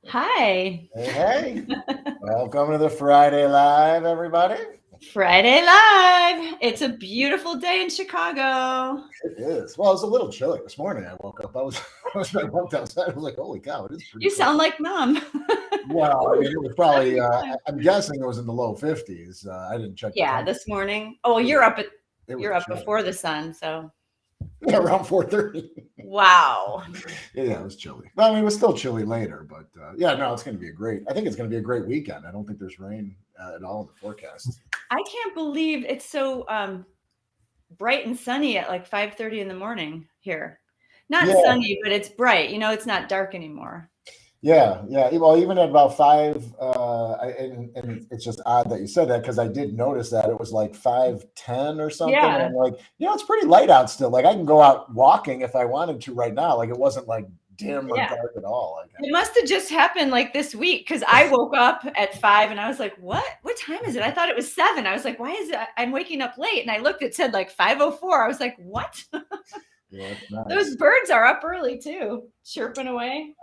Hi. Hey, welcome to the Friday Live, everybody. Friday Live. It's a beautiful day in Chicago. It is. Well, it's a little chilly this morning. I woke up. I walked outside. I was like, "Holy cow! It is pretty You cold." sound like mom. Well, I Ooh, mean, it was probably. yeah. I'm guessing it was in the low 50s. I didn't check the Yeah, temperature. this morning. Oh, It was. It was you're up chilly. before the sun, so Around 4:30. wow. Yeah, it was chilly. Well, I mean, it was still chilly later, but yeah, no, it's going to be a great. I think it's going to be a great weekend. I don't think there's rain at all in the forecast. I can't believe it's so bright and sunny at like 5:30 in the morning here. Not Yeah, sunny, but it's bright. It's not dark anymore. yeah, yeah. Well, even at about five, and it's just odd that you said that because I did notice that it was like 5:10 or something, and Yeah. I'm like, it's pretty light out still. Like I can go out walking if I wanted to right now. Like it wasn't like dim or Yeah. dark at all. Like, It must have just happened like this week because I woke up at 5 and I was like, what? What time is it? I thought it was 7. I was like, why is it? I'm waking up late. And I looked, it said like 5:04. I was like, what? yeah, it's nice. Those birds are up early too, chirping away.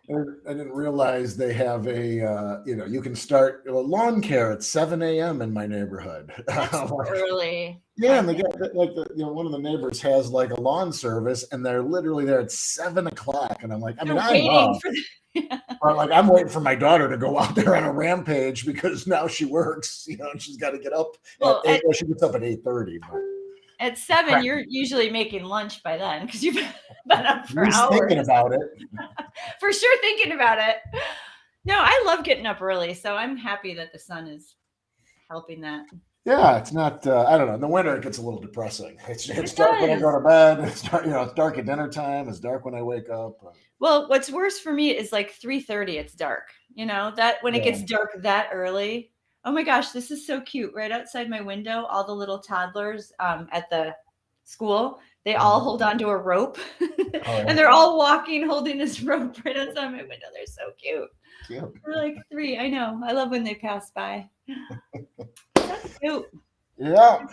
I didn't realize they have you can start lawn care at 7 a.m. in my neighborhood. That's early. Yeah, and they get like one of the neighbors has like a lawn service, and they're literally there at 7 o'clock, and I'm like, I mean, They're I'm waiting up, for the or like I'm waiting for my daughter to go out there on a rampage because now she works, and she's got to get up at well, 8. Well, she gets up at 8:30. But at 7, you're usually making lunch by then because you've been up at for least hours. thinking about it. For sure thinking about it. No, I love getting up early, so I'm happy that the sun is helping that. Yeah, it's not. I don't know. In the winter, it gets a little depressing. It's It dark when I does. go to bed. It's dark, it's dark at dinner time. It's dark when I wake up. Well, what's worse for me is like 3:30 it's dark. That when it Yeah. gets dark that early. Oh my gosh, this is so cute. Right outside my window, all the little toddlers at the school, they all hold on to a rope. Oh, And they're all walking holding this rope right outside my window. They're so cute. yeah. They're like 3. I know. I love when they pass by. That's cute. Yeah.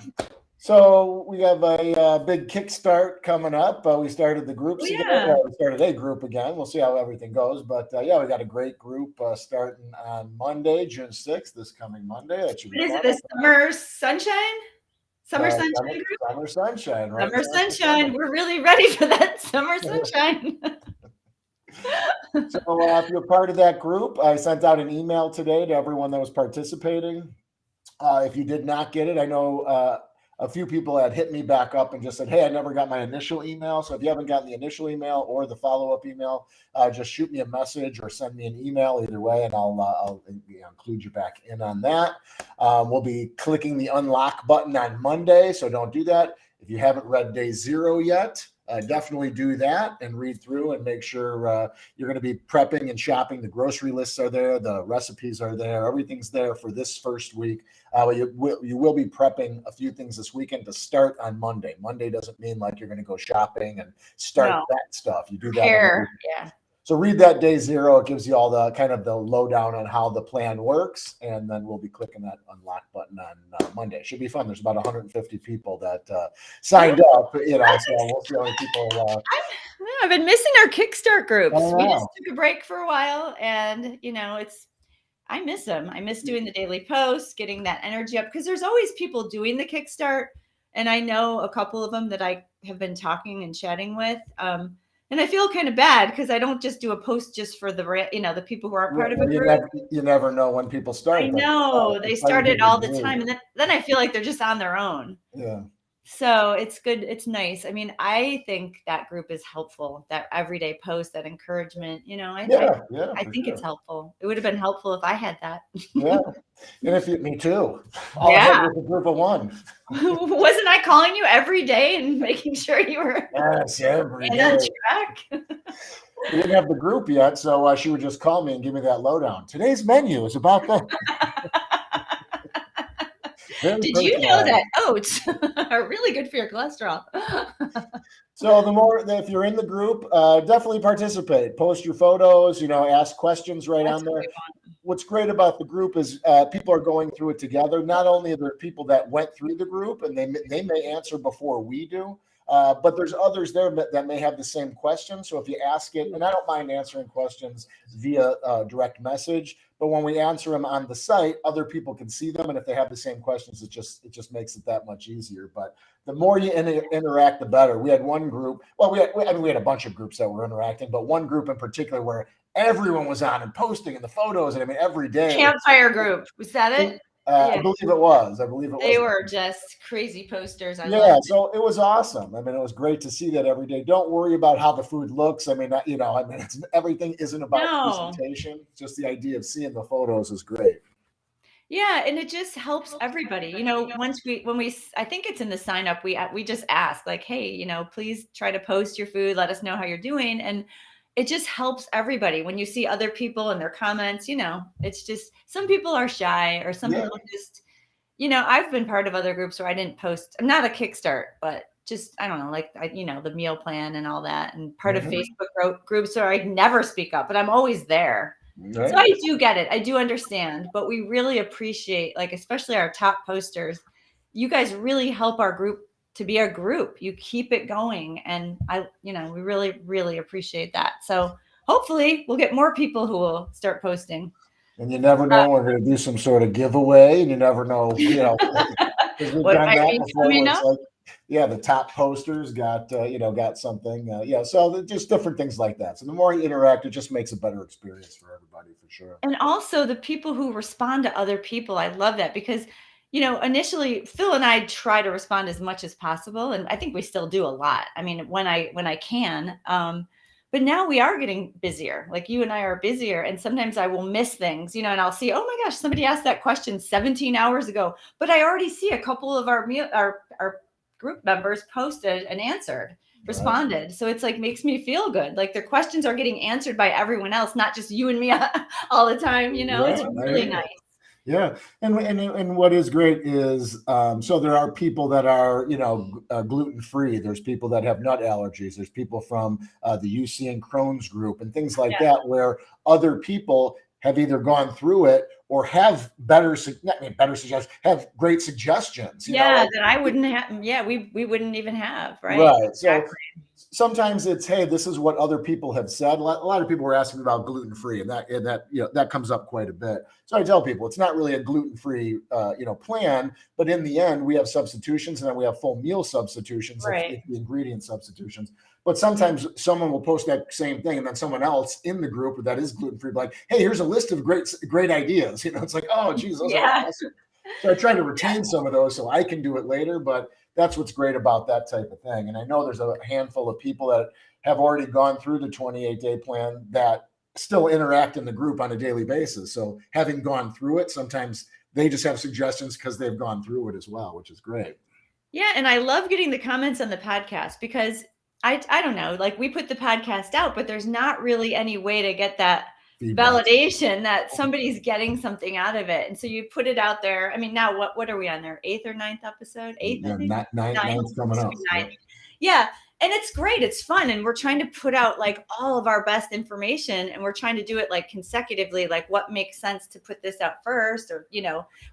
So we have a big Kickstart coming up. We started the Oh groups again. yeah. We started a group again. We'll see how everything goes. But yeah, we got a great group starting on Monday, June 6th, this coming Monday. That should be What is it? fun. The summer sunshine? Summer sunshine group? Summer sunshine, right? Summer sunshine. We're really ready for that summer sunshine. So if you're part of that group, I sent out an email today to everyone that was participating. If you did not get it, I know a few people had hit me back up and just said, "Hey, I never got my initial email." So if you haven't gotten the initial email or the follow-up email, just shoot me a message or send me an email. Either way, and I'll include you back in on that. We'll be clicking the unlock button on Monday, so don't do that. If you haven't read day 0 yet, definitely do that and read through and make sure you're going to be prepping and shopping. The grocery lists are there. The recipes are there. Everything's there for this first week. You will be prepping a few things this weekend to start on Monday. Monday doesn't mean like you're going to go shopping and start that stuff. You do that. Prepare. Yeah. So read that day 0. It gives you all the kind of the lowdown on how the plan works, and then we'll be clicking that unlock button on Monday. It should be fun. There's about 150 people that signed up. So we'll see how many people. I've been missing our Kickstart groups. Oh, We wow. just took a break for a while, and I miss them. I miss doing the daily posts, getting that energy up because there's always people doing the Kickstart, and I know a couple of them that I have been talking and chatting with. And I feel kind of bad because I don't just do a post just for the people who aren't part of a group. You never know when people start. I know they start it all the time, and then I feel like they're just on their own. Yeah. So it's good. It's nice. I mean, I think that group is helpful. That everyday post, that encouragement. I think it's helpful. It would have been helpful if I had that. Yeah, and me too. Yeah, with a group of 1. Wasn't I calling you every day and making sure you were Yes, every day. on track? We didn't have the group yet, so she would just call me and give me that lowdown. Today's menu is about that. Did you know that oats are really good for your cholesterol? So if you're in the group, definitely participate. Post your photos, ask questions right on there. What's great about the group is people are going through it together. Not only are there people that went through the group and they may answer before we do, But there's others there that may have the same question. So if you ask it, and I don't mind answering questions via direct message, but when we answer them on the site, other people can see them, and if they have the same questions, it just makes it that much easier. But the more you interact, the better. We had one group. Well, we had a bunch of groups that were interacting, but one group in particular where everyone was on and posting and the photos, and I mean every day. Campfire group, was that it? I believe it was. I believe it was. They were just crazy posters. I Yeah, love it. so it was awesome. I mean, it was great to see that every day. Don't worry about how the food looks. I mean, everything isn't about No. presentation. Just the idea of seeing the photos is great. Yeah, and it just helps everybody. I think it's in the sign up, we just ask like, hey, please try to post your food. Let us know how you're doing. And it just helps everybody when you see other people and their comments. It's just some people are shy, or some people just, I've been part of other groups where I didn't post. I'm not a Kickstart, but just, I don't know, like, the meal plan and all that, and part of Facebook groups where I never speak up, but I'm always there. Right. So I do get it. I do understand, but we really appreciate, like, especially our top posters. You guys really help our group to be a group. You keep it going. And we really, really appreciate that. So hopefully we'll get more people who will start posting. And you never know, we're going to do some sort of giveaway, and you never know, because we've done that before. It's like, the top posters got something. So just different things like that. So the more you interact, it just makes a better experience for everybody, for sure. And also the people who respond to other people, I love that, because initially Phil and I try to respond as much as possible, and I think we still do a lot. I mean, when I can. But now we are getting busier. Like, you and I are busier, and sometimes I will miss things, and I'll see, oh my gosh, somebody asked that question 17 hours ago, but I already see a couple of our group members posted and answered, responded. So it's like, makes me feel good. Like, their questions are getting answered by everyone else, not just you and me all the time. It's really nice. Yeah, and what is great is, so there are people that are gluten free. There's people that have nut allergies. There's people from the UC and Crohn's group and things like that, where other people have either gone through it or have suggestions, have great suggestions. That I wouldn't have. Yeah, we wouldn't even have. Right. Right. So sometimes it's, hey, this is what other people have said. A lot of people were asking about gluten-free, and that comes up quite a bit. So I tell people it's not really a gluten-free plan, but in the end, we have substitutions, and then we have full meal substitutions, right, the ingredient substitutions. But sometimes someone will post that same thing, and then someone else in the group that is gluten-free, like, hey, here's a list of great ideas. It's like, oh, geez, those are awesome. So I try to retain some of those so I can do it later, but that's what's great about that type of thing. And I know there's a handful of people that have already gone through the 28-day plan that still interact in the group on a daily basis. So having gone through it, sometimes they just have suggestions because they've gone through it as well, which is great. Yeah. And I love getting the comments on the podcast, because I don't know, like, we put the podcast out, but there's not really any way to get that validation that somebody's getting something out of it. And so you put it out there. I mean, now what are we on there? 8th or 9th episode? 8th, I think? Ninth coming up. Yeah. And it's great. It's fun. And we're trying to put out, like, all of our best information, and we're trying to do it, like, consecutively, like what makes sense to put this out first, or,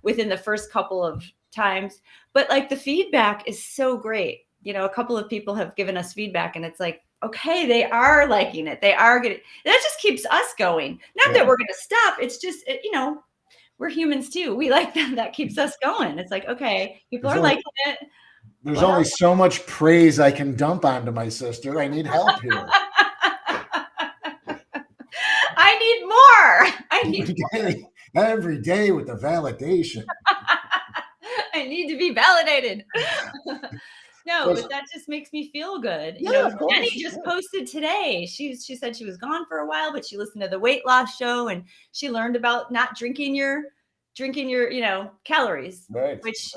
within the first couple of times. But, like, the feedback is so great. A couple of people have given us feedback, and it's like, okay, they are liking it. They are getting, that just keeps us going. Not that we're going to stop. It's just, we're humans too. We like that. That keeps us going. It's like, okay, people are liking it. There's only so much praise I can dump onto my sister. I need help here. I need more. I need every day with the validation. I need to be validated. No, but that just makes me feel good. Jenny just posted today. She said she was gone for a while, but she listened to the weight loss show, and she learned about not drinking your calories, which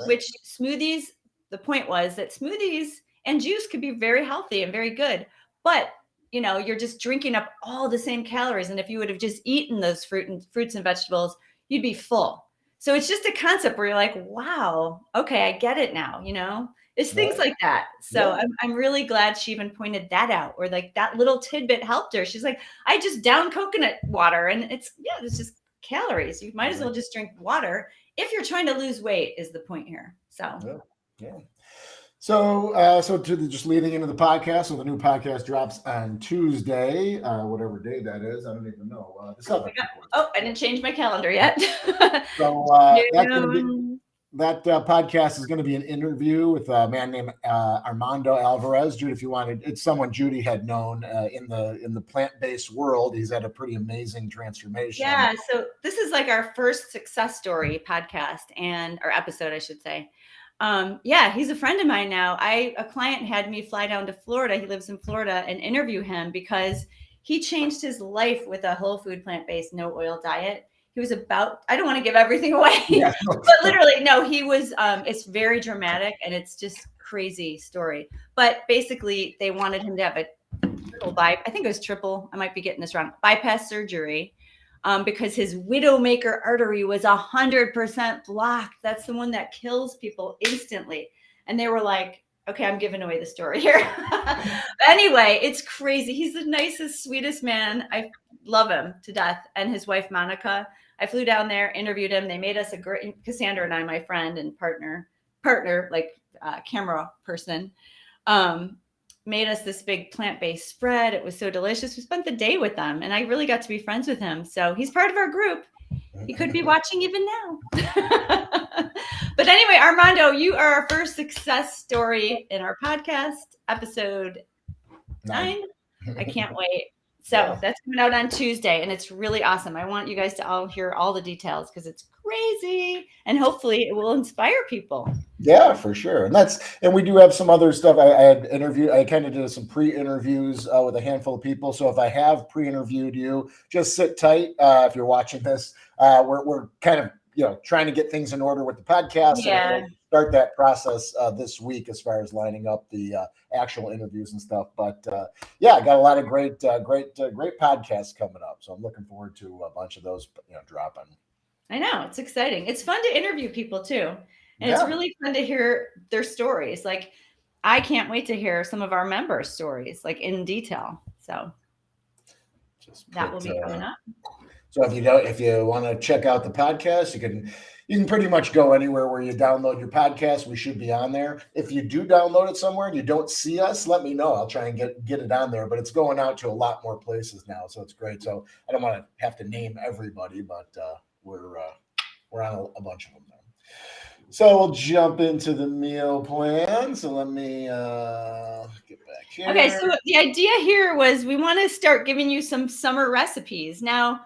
smoothies. The point was that smoothies and juice could be very healthy and very good, but you're just drinking up all the same calories. And if you would have just eaten those fruits and vegetables, you'd be full. So it's just a concept where you're like, wow, okay, I get it now. It's things like that. So I'm really glad she even pointed that out, or like that little tidbit helped her. She's like, I just down coconut water, and it's just calories. You might as well just drink water if you're trying to lose weight, is the point here. So So just leading into the podcast. So the new podcast drops on Tuesday, whatever day that is. I don't even know. The Oh my 7th, God. of course. Oh, I didn't change my calendar yet. So that's going to be June. that podcast is going to be an interview with a man named Armando Alvarez. Judy, if you wanted, it's someone Judy had known in the plant based world. He's had a pretty amazing transformation. Yeah, so this is like our first success story podcast or episode, I should say. Yeah, he's a friend of mine now. A client had me fly down to Florida. He lives in Florida, and interview him because he changed his life with a whole food, plant-based, no oil diet. He was I don't want to give everything away, Yeah. but literally, no, he was, it's very dramatic and it's just crazy story. But basically they wanted him to have a I think it was triple. I might be getting this wrong. Bypass surgery. Because his widowmaker artery was 100% blocked. That's the one that kills people instantly. And they were like, okay, I'm giving away the story here. Anyway, it's crazy. He's the nicest, sweetest man. I love him to death. And his wife, Monica, I flew down there, interviewed him. They made us a great, Cassandra and I, my friend and partner, like camera person, made us this big plant-based spread. It was so delicious. We spent the day with them and I really got to be friends with him. So he's part of our group. He could be watching even now. But anyway, Armando, you are our first success story in our podcast, episode 9. I can't wait. So that's coming out on Tuesday and it's really awesome. I want you guys to all hear all the details because it's crazy and hopefully it will inspire people. Yeah, for sure. And we do have some other stuff. I kind of did some pre-interviews with a handful of people. So if I have pre-interviewed you, just sit tight. If you're watching this, we're kind of, trying to get things in order with the podcast. Yeah. And start that process this week as far as lining up the actual interviews and stuff. But I got a lot of great podcasts coming up. So I'm looking forward to a bunch of those, dropping. I know, it's exciting. It's fun to interview people too. And it's really fun to hear their stories. Like, I can't wait to hear some of our members' stories, like in detail. So that will be coming up. So if you want to check out the podcast, you can pretty much go anywhere where you download your podcast. We should be on there. If you do download it somewhere and you don't see us, let me know. I'll try and get it on there. But it's going out to a lot more places now, so it's great. So I don't want to have to name everybody, but we're on a bunch of them now. So we'll jump into the meal plan. So let me get back here. Okay, so the idea here was we want to start giving you some summer recipes. Now,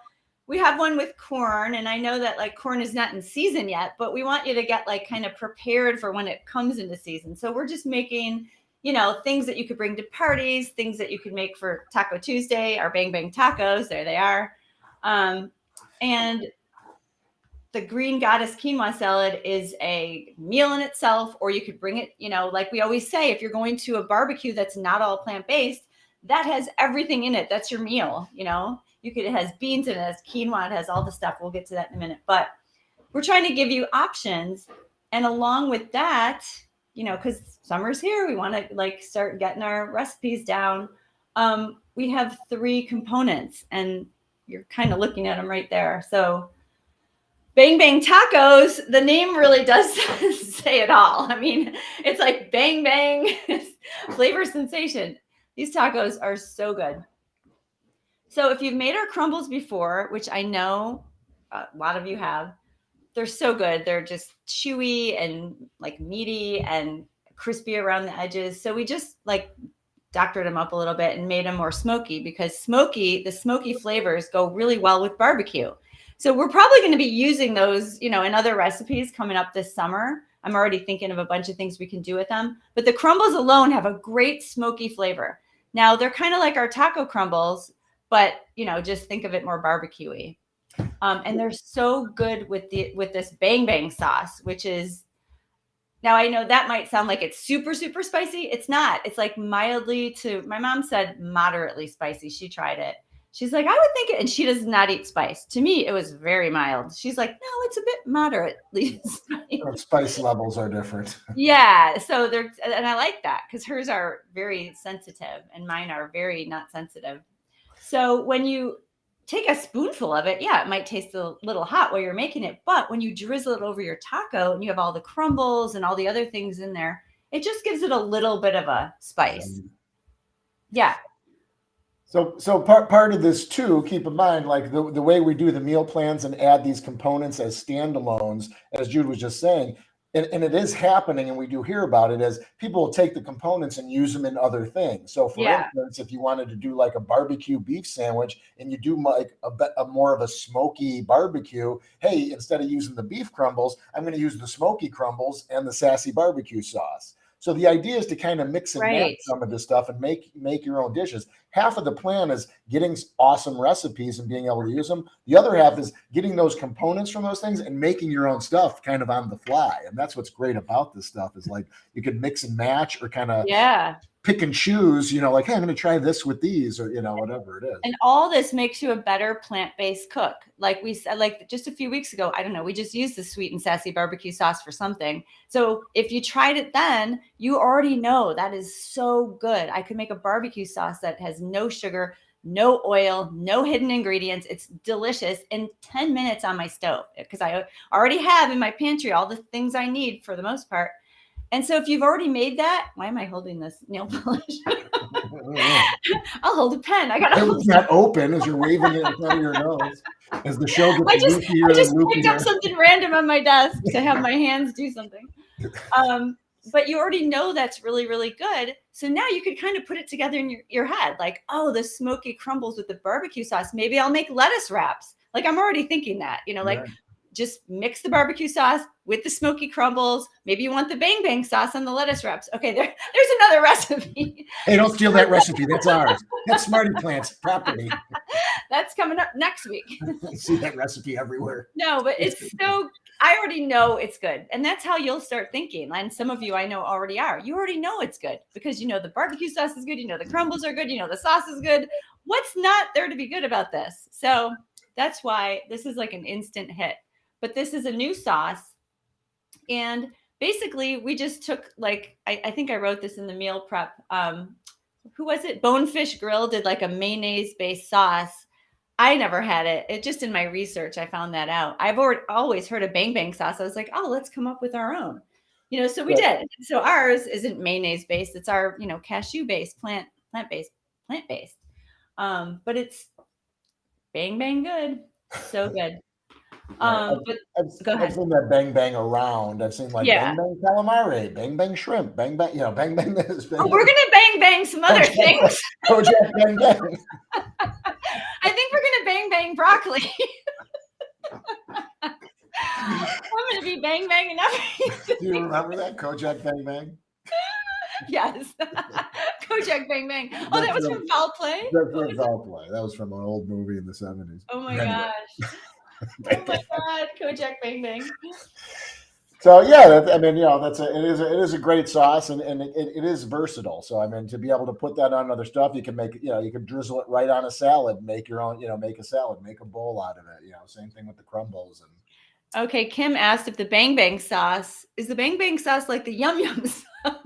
we have one with corn, and I know that like corn is not in season yet, but we want you to get like kind of prepared for when it comes into season. So we're just making, things that you could bring to parties, things that you could make for Taco Tuesday, our Bang Bang Tacos. There they are. And the green goddess quinoa salad is a meal in itself, or you could bring it, like we always say, if you're going to a barbecue that's not all plant-based, that has everything in it. That's your meal, it has beans in it, it has quinoa, it has all the stuff. We'll get to that in a minute, but we're trying to give you options. And along with that, because summer's here, we want to like start getting our recipes down. We have 3 components and you're kind of looking at them right there. So Bang Bang Tacos, the name really does say it all. I mean, it's like bang, bang, flavor sensation. These tacos are so good. So if you've made our crumbles before, which I know a lot of you have, they're so good. They're just chewy and like meaty and crispy around the edges. So we just like doctored them up a little bit and made them more smoky because the smoky flavors go really well with barbecue. So we're probably going to be using those, in other recipes coming up this summer. I'm already thinking of a bunch of things we can do with them. But the crumbles alone have a great smoky flavor. Now, they're kind of like our taco crumbles, but, just think of it more barbecue-y. And they're so good with this Bang Bang sauce, which is, now I know that might sound like it's super, super spicy. It's not. It's like mildly my mom said moderately spicy. She tried it. She's like, I would think it, and she does not eat spice. To me, it was very mild. She's like, no, it's a bit moderately spicy. Spice levels are different. Yeah. So and I like that because hers are very sensitive and mine are very not sensitive. So when you take a spoonful of it, it might taste a little hot while you're making it. But when you drizzle it over your taco and you have all the crumbles and all the other things in there, It just gives it a little bit of a spice. Yeah. So part of this too, keep in mind, like the way we do the meal plans and add these components as standalones, as Jude was just saying, and it is happening, and we do hear about it, as people will take the components and use them in other things. So for Yeah. instance, if you wanted to do like a barbecue beef sandwich and you do like a more of a smoky barbecue, hey, instead of using the beef crumbles, I'm going to use the smoky crumbles and the sassy barbecue sauce. So the idea is to kind of mix and match Right. some of this stuff and make your own dishes. Half of the plan is getting awesome recipes and being able to use them. The other half is getting those components from those things and making your own stuff kind of on the fly. And that's what's great about this stuff, is like you can mix and match or kind of Yeah. pick and choose, like, hey, I'm going to try this with these, or, whatever it is. And all this makes you a better plant-based cook. Like we said, like just a few weeks ago, I don't know, we just used the sweet and sassy barbecue sauce for something. So if you tried it then, you already know that is so good. I could make a barbecue sauce that has no sugar, no oil, no hidden ingredients. It's delicious in 10 minutes on my stove, because I already have in my pantry all the things I need for the most part. And so if you've already made that, why am I holding this nail polish? I'll hold a pen. I got It's not open as you're waving it in front of your nose. As the show gets loopier I just and picked up loopier. something random on my desk to have my hands do something. But you already know that's really, really good. So now you could kind of put it together in your head. Like, oh, the smoky crumbles with the barbecue sauce. Maybe I'll make lettuce wraps. Like, I'm already thinking that, like just mix the barbecue sauce with the smoky crumbles. Maybe you want the bang bang sauce on the lettuce wraps. Okay, there's another recipe. Hey, don't steal that recipe. That's ours. That's SmartyPlants property. That's coming up next week. See that recipe everywhere. No, but it's so, I already know it's good. And that's how you'll start thinking. And some of you I know already are. You already know it's good because the barbecue sauce is good. The crumbles are good. The sauce is good. What's not there to be good about this? So that's why this is like an instant hit. But this is a new sauce. And basically we just took, like, I think I wrote this in the meal prep. Who was it? Bonefish Grill did like a mayonnaise based sauce. I never had it. It just, in my research, I found that out. I've always heard of bang bang sauce. I was like, oh, let's come up with our own. So we did. So ours isn't mayonnaise based. It's our, cashew based, plant based. But it's bang bang good. So good. I've seen that bang bang around. I've seen like bang bang calamari, bang bang shrimp, bang bang, bang bang this. Bang, we're gonna bang bang some other things. Kojak bang bang. I think we're gonna bang bang broccoli. I'm gonna be bang banging everything. Do you remember that Kojak bang bang? Yes. Kojak bang bang. Oh, that was from Foul Play? That's from Foul Play. That was from an old movie in the 70s. Oh my gosh. Oh my God, Kojak bang bang. So yeah, it is a great sauce, and it is versatile. So I mean, to be able to put that on other stuff, you can make you can drizzle it right on a salad, make your own, make a salad, make a bowl out of it. Same thing with the crumbles. And okay, Kim asked if the bang bang sauce is the bang bang sauce like the yum yum sauce.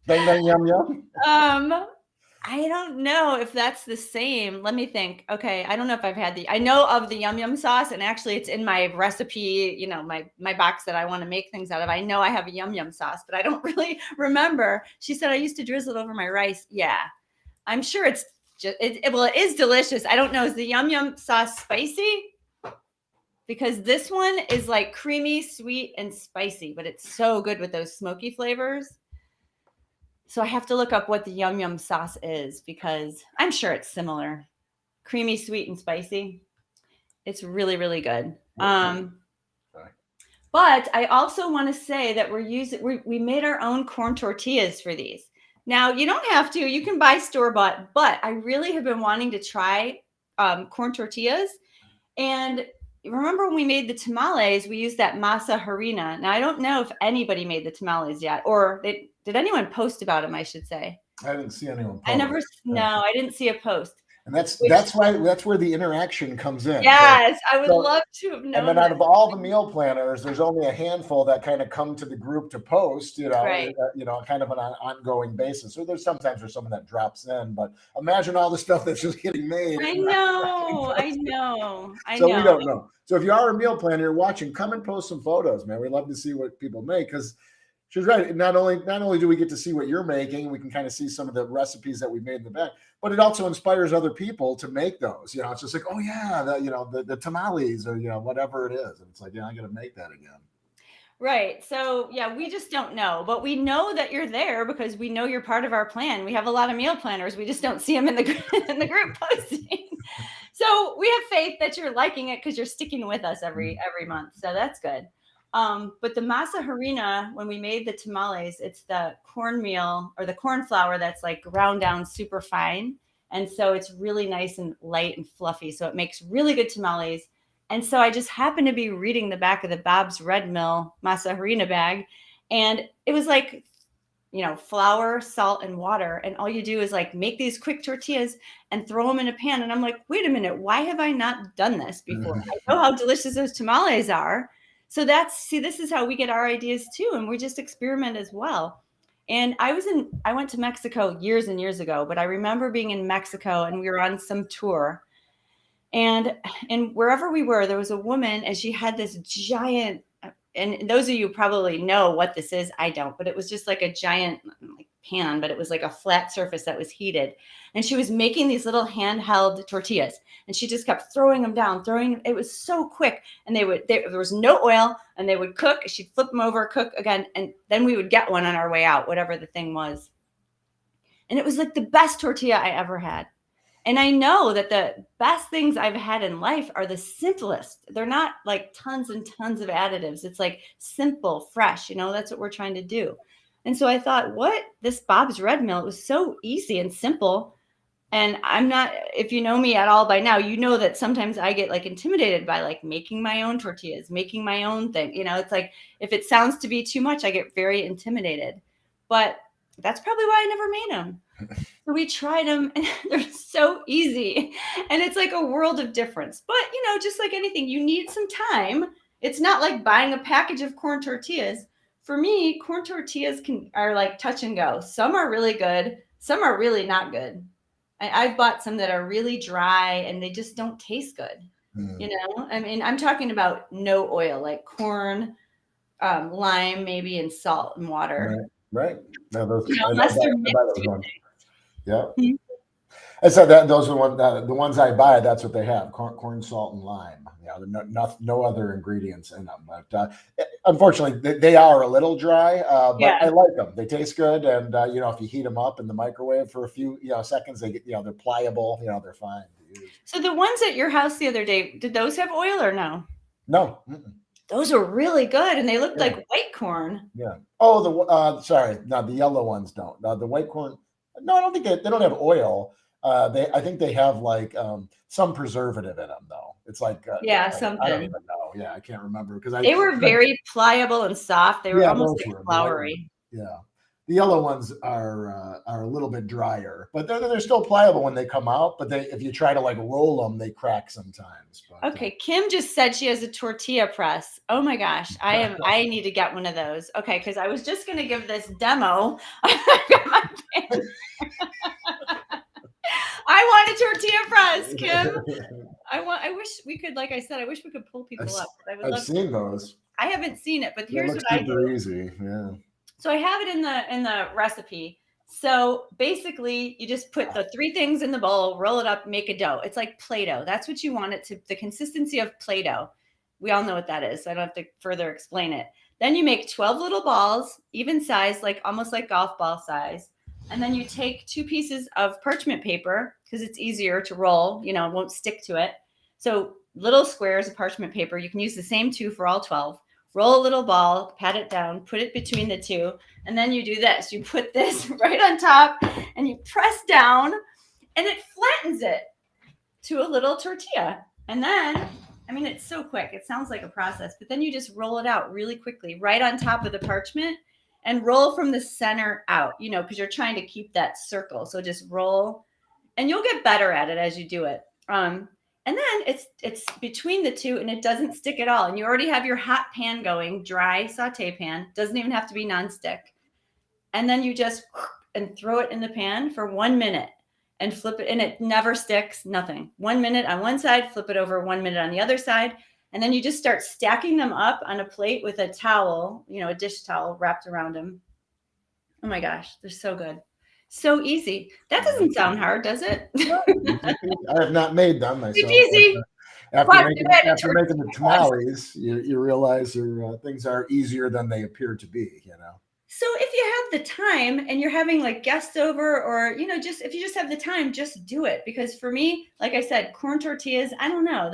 Bang bang yum yum. I don't know if that's the same. Let me think. Okay, I don't know if I've had I know of the yum yum sauce, and actually it's in my recipe, my box that I want to make things out of. I know I have a yum yum sauce, but I don't really remember. She said I used to drizzle it over my rice. Yeah, I'm sure it's just, it is delicious. I don't know. Is the yum yum sauce spicy? Because this one is like creamy, sweet, and spicy, but it's so good with those smoky flavors. So I have to look up what the yum yum sauce is, because I'm sure it's similar. Creamy, sweet, and spicy. It's really, really good. But I also want to say that we made our own corn tortillas for these. Now, you don't have to. You can buy store-bought, but I really have been wanting to try corn tortillas. And remember when we made the tamales, we used that masa harina. Now, I don't know if anybody made the tamales yet, or did anyone post about them, I should say. I didn't see anyone post. I didn't see a post. And that's where the interaction comes in. Yes, I would love to have known. And then out of all the meal planners, there's only a handful that kind of come to the group to post, right. Kind of on an ongoing basis. So there's someone that drops in, but imagine all the stuff that's just getting made. I know. So we don't know. So if you are a meal planner, you're watching, come and post some photos, man. We'd love to see what people make, because She's right. Not only do we get to see what you're making, we can kind of see some of the recipes that we made in the back, but it also inspires other people to make those. It's just like, oh yeah, the tamales or whatever it is, and it's like, yeah, I got to make that again. Right. So yeah, we just don't know, but we know that you're there because we know you're part of our plan. We have a lot of meal planners. We just don't see them in the in the group posting. So we have faith that you're liking it because you're sticking with us every month. So that's good. But the masa harina, when we made the tamales, it's the cornmeal or the corn flour that's like ground down super fine. And so it's really nice and light and fluffy. So it makes really good tamales. And so I just happened to be reading the back of the Bob's Red Mill masa harina bag. And it was like, flour, salt, and water. And all you do is like make these quick tortillas and throw them in a pan. And I'm like, wait a minute, why have I not done this before? I know how delicious those tamales are. So this is how we get our ideas too. And we just experiment as well. And I went to Mexico years and years ago, but I remember being in Mexico and we were on some tour. And wherever we were, there was a woman and she had this giant, and those of you probably know what this is. I don't, but it was just like a giant like pan, but it was like a flat surface that was heated. And she was making these little handheld tortillas and she just kept throwing them down, it was so quick. And there was no oil and they would cook. She'd flip them over, cook again. And then we would get one on our way out, whatever the thing was. And it was like the best tortilla I ever had. And I know that the best things I've had in life are the simplest. They're not like tons and tons of additives. It's like simple, fresh, that's what we're trying to do. And so I thought, this Bob's Red Mill, it was so easy and simple. And if you know me at all by now, you know that sometimes I get like intimidated by like making my own tortillas, making my own thing. It's like, if it sounds to be too much, I get very intimidated. But that's probably why I never made them. So we tried them and they're so easy and it's like a world of difference. But, just like anything, you need some time. It's not like buying a package of corn tortillas. For me, corn tortillas are like touch and go. Some are really good. Some are really not good. I've bought some that are really dry and they just don't taste good. I mean, I'm talking about no oil, like corn, lime, maybe, and salt and water. Right. No, those, Unless they're mixed with ones. Yeah. I said that those are the ones I buy. That's what they have: corn, salt, and lime. No other ingredients in them. But unfortunately, they are a little dry. But I like them. They taste good, and if you heat them up in the microwave for a few seconds, they get they're pliable. They're fine to use. So the ones at your house the other day, did those have oil or no? No. Those are really good, and they looked like white corn. Yeah. Oh, sorry. No, the yellow ones don't. The white corn. No, I don't think they don't have oil. I think they have like some preservative in them though. It's like something. I don't even know. Yeah, I can't remember because they were very pliable and soft. They were almost like floury. Yeah, the yellow ones are a little bit drier, but they're still pliable when they come out. But if you try to like roll them, they crack sometimes. But, okay, Kim just said she has a tortilla press. Oh my gosh, I need to get one of those. Okay, because I was just going to give this demo. I want a tortilla press, Kim. I wish we could, like I said, I wish we could pull people up. I've seen those. I haven't seen it, but here's what I do. Easy, yeah. So I have it in the recipe. So basically, you just put the three things in the bowl, roll it up, make a dough. It's like Play-Doh. That's what you want it to, the consistency of Play-Doh. We all know what that is, so I don't have to further explain it. Then you make 12 little balls, even size, like almost like golf ball size. And then you take 2 pieces of parchment paper because it's easier to roll, it won't stick to it. So little squares of parchment paper. You can use the same 2 for all 12. Roll a little ball, pat it down, put it between the 2. And then you do this. You put this right on top and you press down and it flattens it to a little tortilla. And then, it's so quick. It sounds like a process, but then you just roll it out really quickly right on top of the parchment. And roll from the center out, because you're trying to keep that circle. So just roll, and you'll get better at it as you do it. And then it's between the 2, and it doesn't stick at all. And you already have your hot pan going, dry saute pan. Doesn't even have to be nonstick. And then you just and throw it in the pan for 1 minute and flip it, and it never sticks. Nothing. 1 minute on one side, flip it over 1 minute on the other side. And then you just start stacking them up on a plate with a towel, a dish towel wrapped around them. Oh my gosh, they're so good. So easy. That doesn't sound hard, does it? I have not made them myself. Easy. After making the tamales, you realize things are easier than they appear to be, So if you have the time and you're having like guests over, or just if you just have the time, just do it. Because for me, like I said, corn tortillas, I don't know,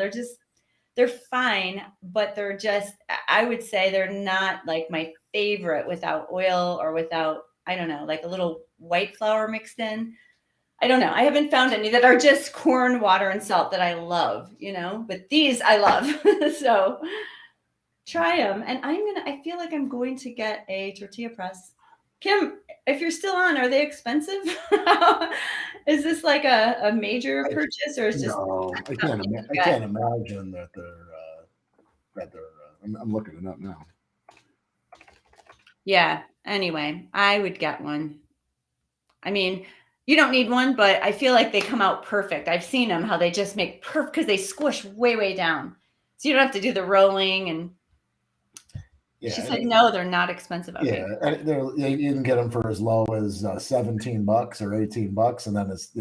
they're fine, but they're just, I would say they're not like my favorite without oil or without, I don't know, like a little white flour mixed in. I don't know. I haven't found any that are just corn, water, and salt that I love, but these I love. So try them. And I feel like I'm going to get a tortilla press. Kim, if you're still on, are they expensive? Is this like a major purchase, or is just? No, I can't imagine that I'm looking it up now. Yeah. Anyway, I would get one. I mean, you don't need one, but I feel like they come out perfect. I've seen them, how they just make perfect, because they squish way, way down. So you don't have to do the rolling. And she said, no, they're not expensive. Okay. Yeah, and you can get them for as low as $17 or $18, and then it's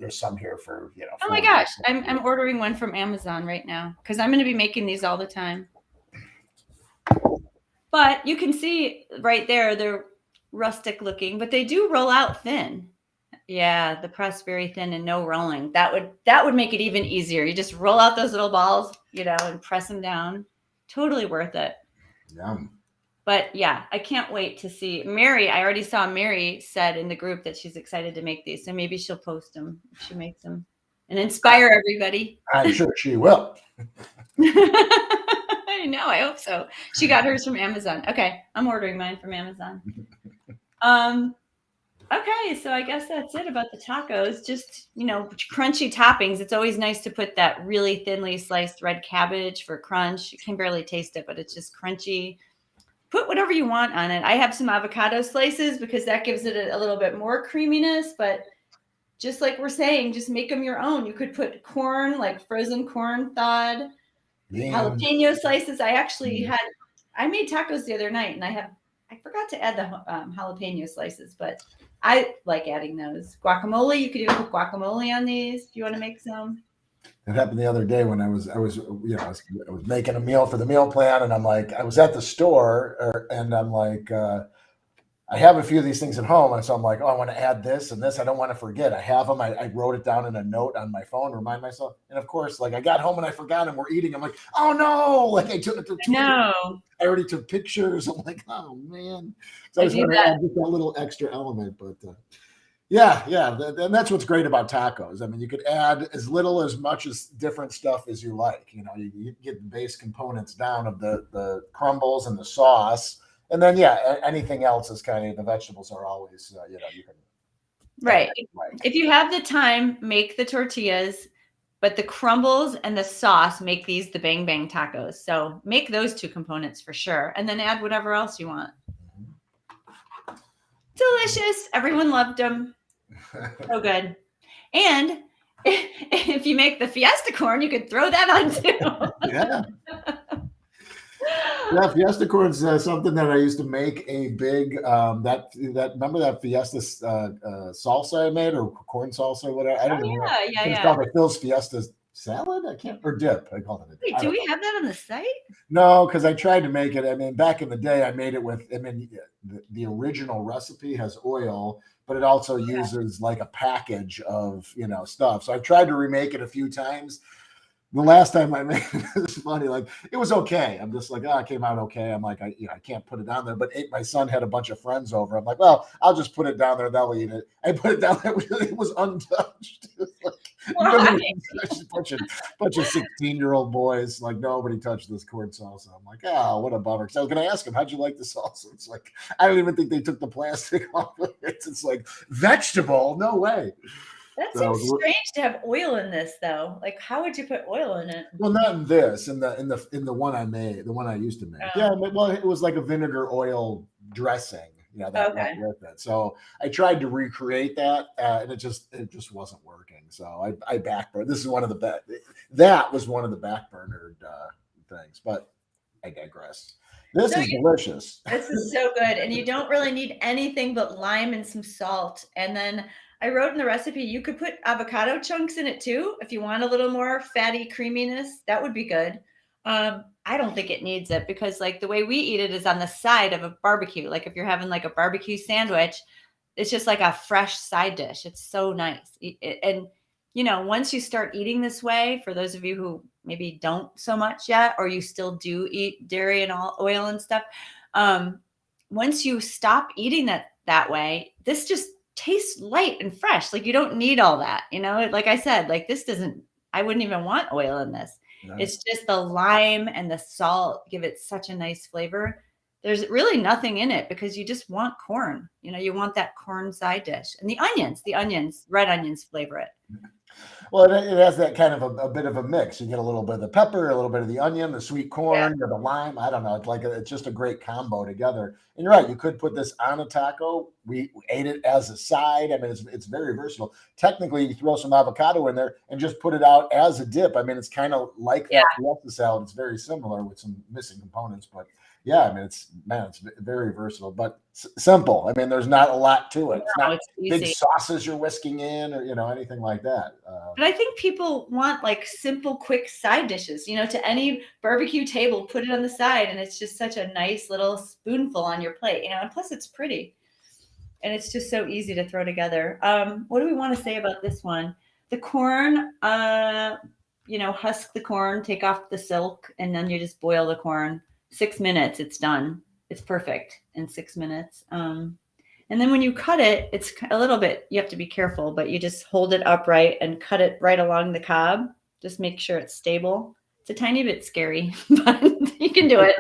there's some here for Oh my gosh, I'm ordering one from Amazon right now because I'm going to be making these all the time. But you can see right there, they're rustic looking, but they do roll out thin. Yeah, the press very thin and no rolling. That would make it even easier. You just roll out those little balls, and press them down. Totally worth it. Yum. But yeah, I can't wait to see Mary. I already saw Mary said in the group that she's excited to make these. So maybe she'll post them if she makes them and inspire everybody. I'm sure she will. I know. I hope so. She got hers from Amazon. Okay. I'm ordering mine from Amazon. Okay. So I guess that's it about the tacos. Just, crunchy toppings. It's always nice to put that really thinly sliced red cabbage for crunch. You can barely taste it, but it's just crunchy. Put whatever you want on it. I have some avocado slices because that gives it a little bit more creaminess, but just like we're saying, just make them your own. You could put corn, like frozen corn thawed, jalapeno slices. I made tacos the other night, and I forgot to add the jalapeno slices, but I like adding those. Guacamole, you could even put guacamole on these if you want to make some. It happened the other day when I was making a meal for the meal plan, and I'm like, I was at the store, and I'm like, I have a few of these things at home, and so I'm like, oh, I want to add this and this. I don't want to forget. I have them. I wrote it down in a note on my phone, remind myself. And of course, like I got home and I forgot, and we're eating. I'm like, oh no! Like I took it to. No. I already took pictures. I'm like, oh man. So I just want to add just that little extra element, but. Yeah, and that's what's great about tacos. I mean, you could add as little as much as different stuff as you like. You get the base components down of the crumbles and the sauce, and then anything else is kind of the vegetables are always you can. Right. If you have the time, make the tortillas, but the crumbles and the sauce make these the bang bang tacos. So make those two components for sure, and then add whatever else you want. Delicious. Everyone loved them. So good. And if you make the Fiesta corn, you could throw that on too. Yeah, Fiesta corn's something that I used to make a big remember that Fiesta salsa I made, or corn salsa or whatever. I don't know. Yeah. It's called a Phil's Fiesta salad. I can't, or dip. I call it a dip. Wait, do we have that on the site? No, because I tried to make it. I mean, back in the day, I made it with. I mean, the original recipe has oil, but it also uses like a package of stuff. So I tried to remake it a few times. The last time I made it, it's funny. Like it was okay. I'm just like, it came out okay. I'm like, I can't put it down there. But my son had a bunch of friends over. I'm like, well, I'll just put it down there. They'll eat it. I put it down there. It was untouched. It was like, bunch of 16-year-old boys. Like nobody touched this corn salsa. I'm like, what a bummer. Because I was going to ask him, how'd you like the salsa? It's like, I don't even think they took the plastic off of it. It's like vegetable. No way. That seems strange to have oil in this, though. Like, how would you put oil in it? Well, not in this. In the one I made, the one I used to make. Oh. Yeah, well, it was like a vinegar oil dressing. That went with it. So I tried to recreate that, and it just wasn't working. So I backburned. This is one of the that was one of the backburnered things. But I digress. This So is delicious. this is so good. And you don't really need anything but lime and some salt. And then I wrote in the recipe, you could put avocado chunks in it too. If you want a little more fatty creaminess, that would be good. I don't think it needs it because like the way we eat it is on the side of a barbecue. Like if you're having like a barbecue sandwich, it's just like a fresh side dish. It's so nice. And you know, once you start eating this way, for those of you who maybe don't so much yet, or you still do eat dairy and all oil and stuff, once you stop eating that way, this just tastes light and fresh. Like you don't need all that, you know, like I said, like this doesn't, I wouldn't even want oil in this. No. It's just the lime and the salt give it such a nice flavor. There's really nothing in it because you just want corn. You know, you want that corn side dish and the onions, red onions flavor it. Well, it has that kind of a bit of a mix. You get a little bit of the pepper, a little bit of the onion, the sweet corn, the lime. I don't know. It's like it's just a great combo together. And you're right. You could put this on a taco. We ate it as a side. I mean, it's very versatile. Technically, you throw some avocado in there and just put it out as a dip. I mean, it's kind of like that fiesta salad. It's very similar with some missing components, but yeah, I mean, it's very versatile, but simple. I mean, there's not a lot to it. It's not big sauces you're whisking in or, you know, anything like that. But I think people want like simple, quick side dishes, you know, to any barbecue table, put it on the side. And it's just such a nice little spoonful on your plate, you know, and plus it's pretty and it's just so easy to throw together. What do we want to say about this one? The corn, you know, husk the corn, take off the silk, and then you just boil the corn. 6 minutes, it's done. It's perfect in 6 minutes. And then when you cut it, it's a little bit, you have to be careful, but you just hold it upright and cut it right along the cob. Just make sure it's stable. It's a tiny bit scary, but you can do it.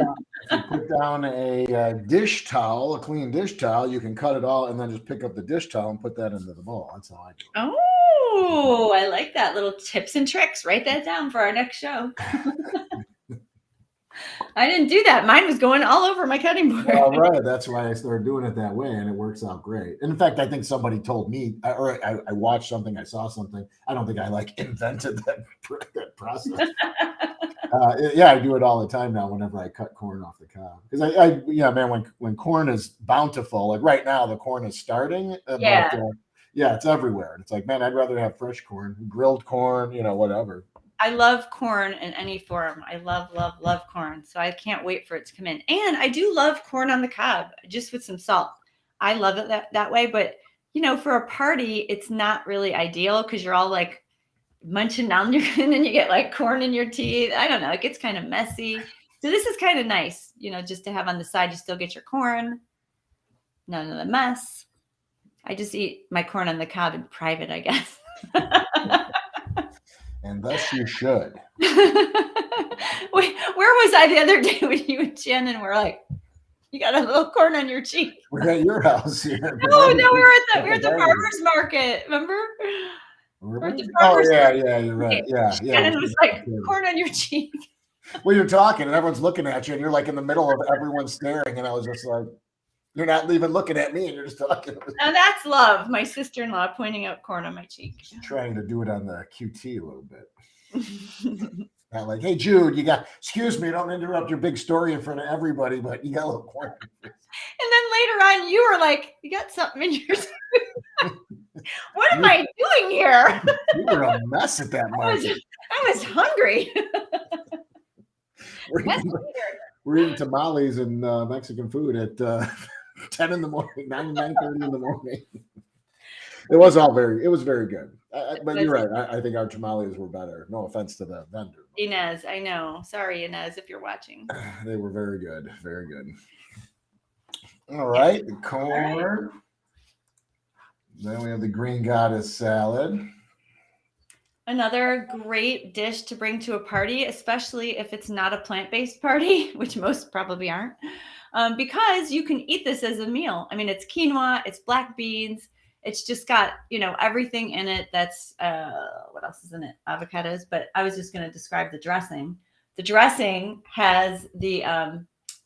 If you put down a dish towel, a clean dish towel, you can cut it all and then just pick up the dish towel and put that into the bowl. That's how I do it. Oh, I like that. Little tips and tricks. Write that down for our next show. I didn't do that. Mine was going all over my cutting board. Well, right. That's why I started doing it that way, and it works out great. And in fact, I think somebody told me, or I watched something, I saw something. I don't think I like invented that process. Yeah, I do it all the time now. Whenever I cut corn off the cob, because yeah, man, when corn is bountiful, like right now, the corn is starting. Yeah. But, yeah, it's everywhere. And it's like, man, I'd rather have fresh corn, grilled corn, you know, whatever. I love corn in any form. I love, love, love corn. So I can't wait for it to come in. And I do love corn on the cob, just with some salt. I love it that way. But, you know, for a party, it's not really ideal because you're all like munching down and then you get like corn in your teeth. I don't know. It gets kind of messy. So this is kind of nice, you know, just to have on the side. You still get your corn. None of the mess. I just eat my corn on the cob in private, I guess. And thus you should. Wait, where was I the other day when you and Shannon were like, you got a little corn on your cheek? We're at your house here. No, we were at the farmer's market. Remember? Oh, yeah, you're right. Yeah. Shannon was like, corn on your cheek. Well, you're talking and everyone's looking at you and you're like in the middle of everyone staring. And I was just like, you're not even looking at me and you're just talking. Now that's love. My sister-in-law pointing out corn on my cheek. Trying to do it on the QT a little bit. Not like, hey, Jude, excuse me, don't interrupt your big story in front of everybody, but you got a little corn. And then later on, you were like, you got something in your What am I doing here? You were a mess at that market. I was hungry. We're eating tamales and Mexican food at 10 in the morning, 9:30 in the morning. It was very good. But you're right. I think our tamales were better. No offense to the vendor. Inez, I know. Sorry, Inez, if you're watching. They were very good. Very good. All right. The corn. Right. Then we have the green goddess salad. Another great dish to bring to a party, especially if it's not a plant-based party, which most probably aren't, because you can eat this as a meal. I mean, it's quinoa, it's black beans. It's just got, you know, everything in it. That's, what else is in it? Avocados. But I was just going to describe the dressing. The dressing has the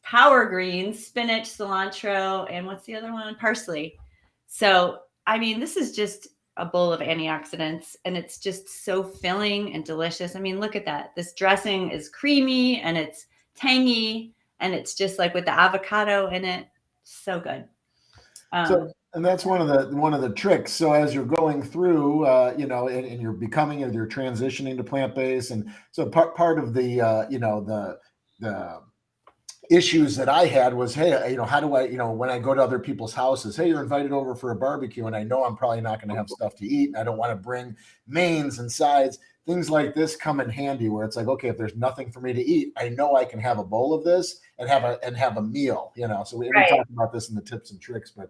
power greens, spinach, cilantro, and what's the other one? Parsley. So, I mean, this is just a bowl of antioxidants, and it's just so filling and delicious. I mean, look at that. This dressing is creamy and it's tangy, and it's just like with the avocado in it, so good. So, and that's one of the tricks. So as you're going through, and you're becoming, and you're transitioning to plant based, and so part of the the issues that I had was, hey, how do I, when I go to other people's houses, hey, you're invited over for a barbecue, and I know I'm probably not going to have stuff to eat, and I don't want to bring mains and sides. Things like this come in handy, where it's like, okay, if there's nothing for me to eat, I know I can have a bowl of this and have a meal. So we talk about this in the tips and tricks, but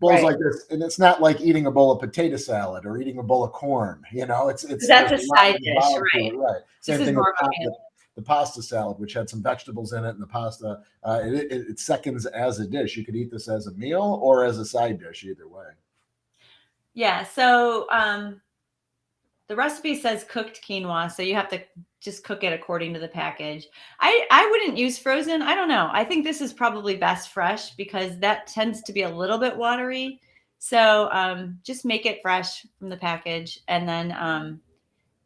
bowls like this, and it's not like eating a bowl of potato salad or eating a bowl of corn. It's that's there's a a lot side dish, involved to right? it, right? This Same is thing more with of a meal. the pasta salad, which had some vegetables in it, and the pasta, it seconds as a dish. You could eat this as a meal or as a side dish, either way. Yeah. So the recipe says cooked quinoa, so you have to just cook it according to the package. I wouldn't use frozen. I don't know. I think this is probably best fresh because that tends to be a little bit watery. So just make it fresh from the package. And then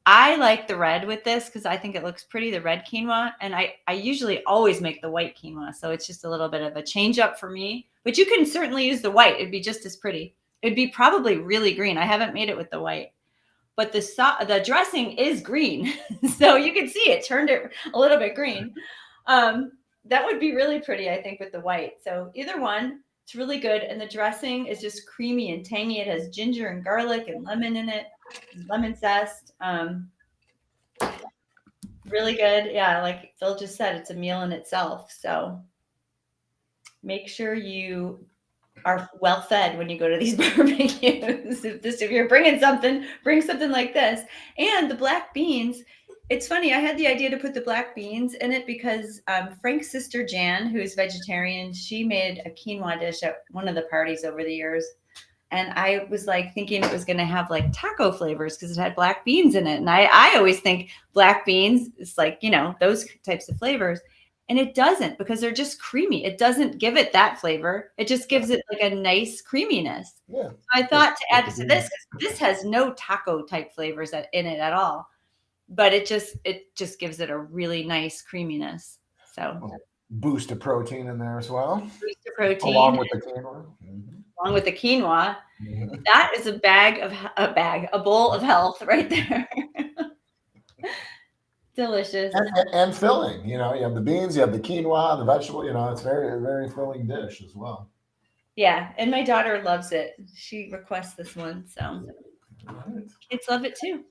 I like the red with this because I think it looks pretty, the red quinoa. And I usually always make the white quinoa. So it's just a little bit of a change up for me. But you can certainly use the white. It'd be just as pretty. It'd be probably really green. I haven't made it with the white. But the dressing is green. So you can see it turned it a little bit green. That would be really pretty, I think, with the white. So either one, it's really good. And the dressing is just creamy and tangy. It has ginger and garlic and lemon in it, lemon zest. Really good. Yeah, like Phil just said, it's a meal in itself. So make sure you are well fed when you go to these barbecues. If you're bringing something, bring something like this. And the black beans, it's funny. I had the idea to put the black beans in it because Frank's sister Jan, who's vegetarian, she made a quinoa dish at one of the parties over the years. And I was like thinking it was going to have like taco flavors because it had black beans in it. And I always think black beans is like, those types of flavors. And it doesn't because they're just creamy. It doesn't give it that flavor. It just gives it like a nice creaminess. Yeah. So I thought to add to this, this has no taco type flavors in it at all, but it just gives it a really nice creaminess. So boost of protein in there as well. Boost of protein along with the quinoa. Mm-hmm. Along with the quinoa. Mm-hmm. That is a bowl of health right there. Delicious and filling. You have the beans, you have the quinoa, the vegetable. It's very, very filling dish as well. Yeah, and my daughter loves it. She requests this one, so kids love it too.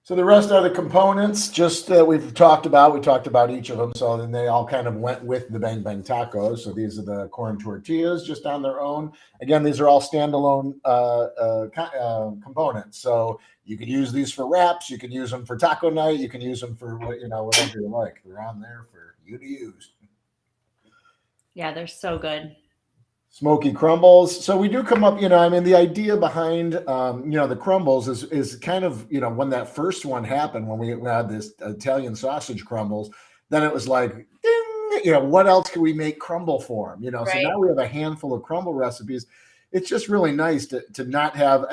So the rest are the components, just that we've talked about. We talked about each of them, so then they all kind of went with the Bang Bang tacos. So these are the corn tortillas, just on their own. Again, these are all standalone components. So you could use these for wraps. You can use them for taco night. You can use them for whatever you like. They're on there for you to use. Yeah, they're so good. Smoky crumbles. So we do come up, the idea behind, the crumbles is kind of, when that first one happened, when we had this Italian sausage crumbles, then it was like, ding, what else can we make crumble form? Right. So now we have a handful of crumble recipes. It's just really nice to not have,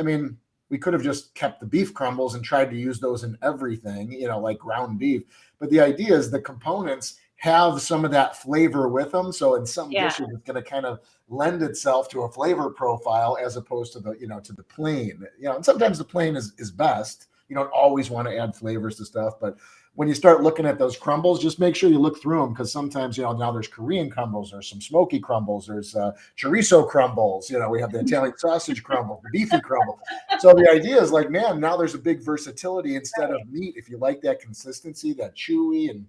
we could have just kept the beef crumbles and tried to use those in everything, like ground beef. But the idea is the components have some of that flavor with them. So in some dishes, it's going to kind of lend itself to a flavor profile as opposed to the plain. And sometimes the plain is best. You don't always want to add flavors to stuff, but when you start looking at those crumbles, just make sure you look through them because sometimes, now there's Korean crumbles, there's some smoky crumbles, there's chorizo crumbles, we have the Italian sausage crumble, the beefy crumble. So the idea is like, man, now there's a big versatility instead of meat. If you like that consistency, that chewy and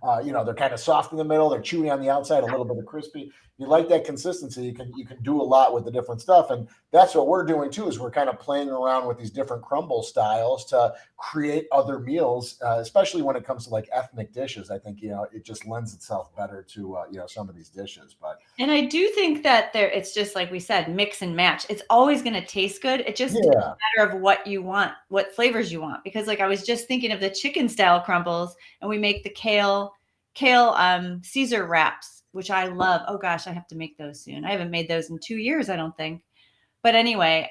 they're kind of soft in the middle. They're chewy on the outside, a little bit of crispy. You like that consistency. You can do a lot with the different stuff, and that's what we're doing too. Is we're kind of playing around with these different crumble styles to create other meals, especially when it comes to like ethnic dishes. I think it just lends itself better to some of these dishes. And I do think that it's just like we said, mix and match. It's always going to taste good. It just is a matter of what you want, what flavors you want. Because like I was just thinking of the chicken style crumbles, and we make the kale Caesar wraps, which I love. Oh gosh, I have to make those soon. I haven't made those in 2 years, I don't think. But anyway,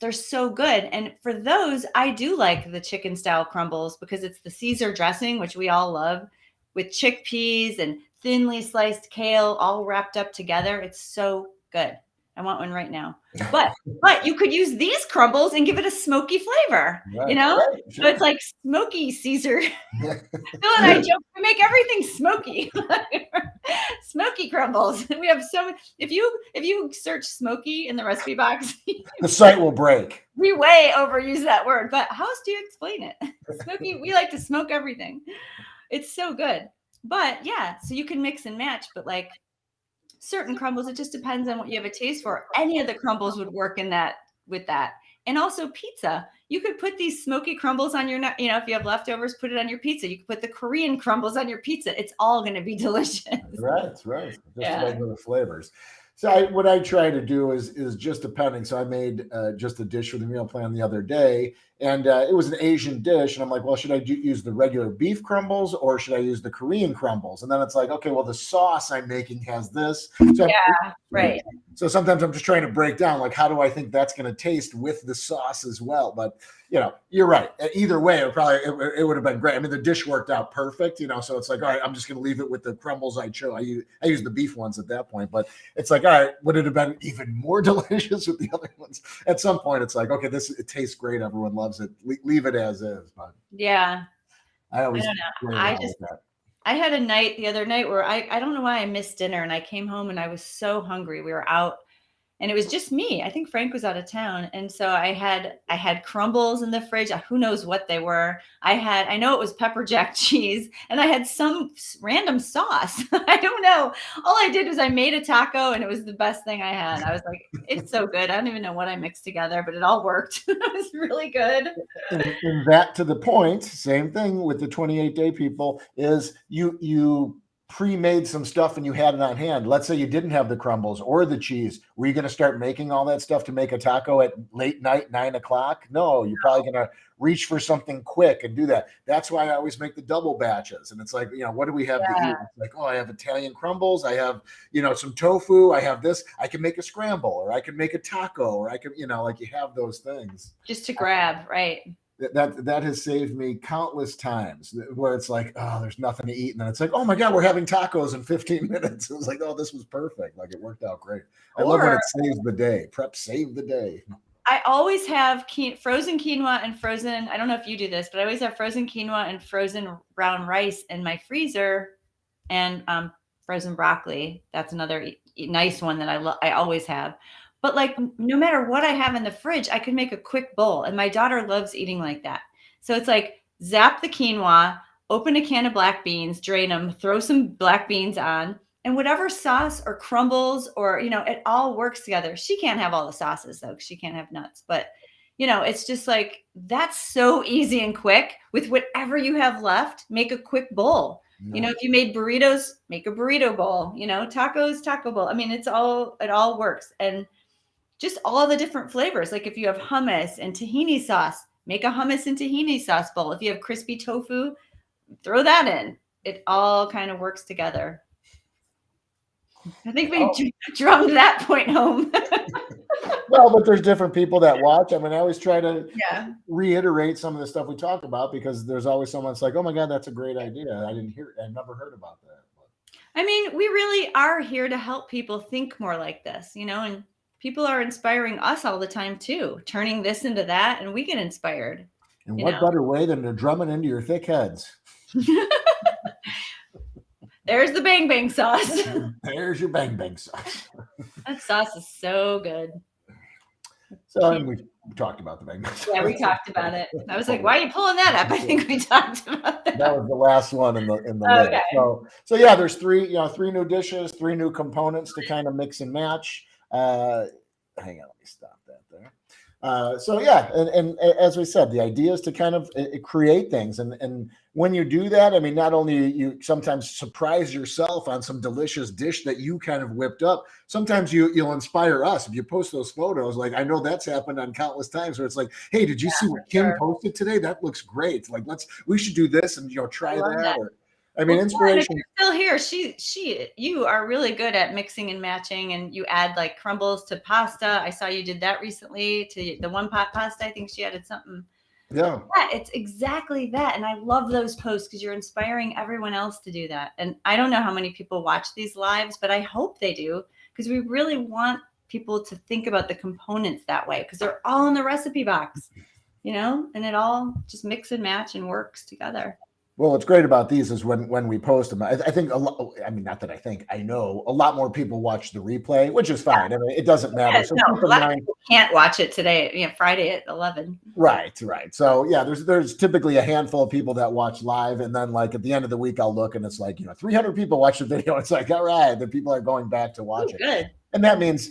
they're so good. And for those, I do like the chicken style crumbles because it's the Caesar dressing, which we all love, with chickpeas and thinly sliced kale all wrapped up together. It's so good. I want one right now. But you could use these crumbles and give it a smoky flavor, Right, Sure. So it's like smoky Caesar. Phil and I joke, we make everything smoky. Smoky crumbles. We have so many. If you search smoky in the recipe box, the site will break. we way overuse that word. But how else do you explain it? Smoky. We like to smoke everything. It's so good. But yeah, so you can mix and match. But like certain crumbles, it just depends on what you have a taste for. Any of the crumbles would work in that with that. And also pizza. You could put these smoky crumbles on your, if you have leftovers, put it on your pizza. You could put the Korean crumbles on your pizza. It's all going to be delicious. Right. Just regular flavors. So what I try to do is just depending. So I made just a dish for the meal plan the other day, and it was an Asian dish. And I'm like, well, should I use the regular beef crumbles or should I use the Korean crumbles? And then it's like, okay, well, the sauce I'm making has this. So right. So sometimes I'm just trying to break down, like, how do I think that's going to taste with the sauce as well? But you're right. Either way, it would have been great. I mean, the dish worked out perfect, so it's like, all right, I'm just going to leave it with the crumbles I chose. I use the beef ones at that point, but it's like, all right, would it have been even more delicious with the other ones? At some point, it's like, okay, it tastes great. Everyone loves it. Leave it as is. But yeah, I don't know. I had a night the other night where I don't know why I missed dinner, and I came home and I was so hungry. We were out. And it was just me. I think Frank was out of town. And so I had crumbles in the fridge. Who knows what they were. I know it was pepper jack cheese, and I had some random sauce. I don't know. All I did was I made a taco, and it was the best thing I had. I was like, it's so good. I don't even know what I mixed together, but it all worked. It was really good. And that, to the point, same thing with the 28-day people, is you pre-made some stuff and you had it on hand. Let's say you didn't have the crumbles or the cheese. Were you going to start making all that stuff to make a taco at late night, 9 o'clock? No, you're probably going to reach for something quick and do that. That's why I always make the double batches. And it's like, what do we have to eat? It's like, I have Italian crumbles. I have, some tofu. I have this. I can make a scramble, or I can make a taco, or I can, like, you have those things. Just to grab, right? That has saved me countless times where it's like, there's nothing to eat. And then it's like, oh my God, we're having tacos in 15 minutes. It was like, this was perfect. Like, it worked out great. I love when it saves the day. Prep saved the day. I always have frozen quinoa and frozen, I don't know if you do this, but I always have frozen quinoa and frozen brown rice in my freezer, and frozen broccoli. That's another nice one that I always have. But like, no matter what I have in the fridge, I could make a quick bowl. And my daughter loves eating like that. So it's like, zap the quinoa, open a can of black beans, drain them, throw some black beans on, and whatever sauce or crumbles or, it all works together. She can't have all the sauces though, 'cause she can't have nuts. But, it's just like, that's so easy and quick. With whatever you have left, make a quick bowl. No. If you made burritos, make a burrito bowl, tacos, taco bowl. I mean, it all works. And just all the different flavors. Like if you have hummus and tahini sauce, make a hummus and tahini sauce bowl. If you have crispy tofu, throw that in. It all kind of works together. I think we drummed that point home. Well, but there's different people that watch. I mean, I always try to reiterate some of the stuff we talk about, because there's always someone that's like, oh my God, that's a great idea. I never heard about that. I mean, we really are here to help people think more like this, and people are inspiring us all the time too, turning this into that, and we get inspired. And what better way than to drum it into your thick heads? There's the bang bang sauce. There's your bang bang sauce. That sauce is so good. So we talked about the bang bang sauce. Yeah, we talked about it. I was like, why are you pulling that up? I think we talked about that. That was the last one in the list. So yeah, there's three new dishes, 3 new components to kind of mix and match. Hang on, let me stop that there. So yeah, and as we said, the idea is to kind of create things, and when you do that, I mean, not only you sometimes surprise yourself on some delicious dish that you kind of whipped up, sometimes you'll inspire us. If you post those photos, like, I know that's happened on countless times where it's like, hey, did you see what Kim posted today? That looks great. Like, we should do this and try that. I mean, Well, yeah, and if inspiration. you're still here, you are really good at mixing and matching, and you add like crumbles to pasta. I saw you did that recently to the one pot pasta. I think she added something. Yeah. Yeah, it's exactly that. And I love those posts because you're inspiring everyone else to do that. And I don't know how many people watch these lives, but I hope they do because we really want people to think about the components that way because they're all in the recipe box, and it all just mix and match and works together. Well, what's great about these is when we post them, I think a lot. I mean, not that I think, I know a lot more people watch the replay, which is fine. I mean, it doesn't matter. Yeah, So no, keep a in lot of mind. people can't watch it today, Friday at 11. Right. So yeah, there's typically a handful of people that watch live, and then like at the end of the week, I'll look and it's like 300 people watch the video. It's like, all right, the people are going back to watch Ooh, it. good. And that means,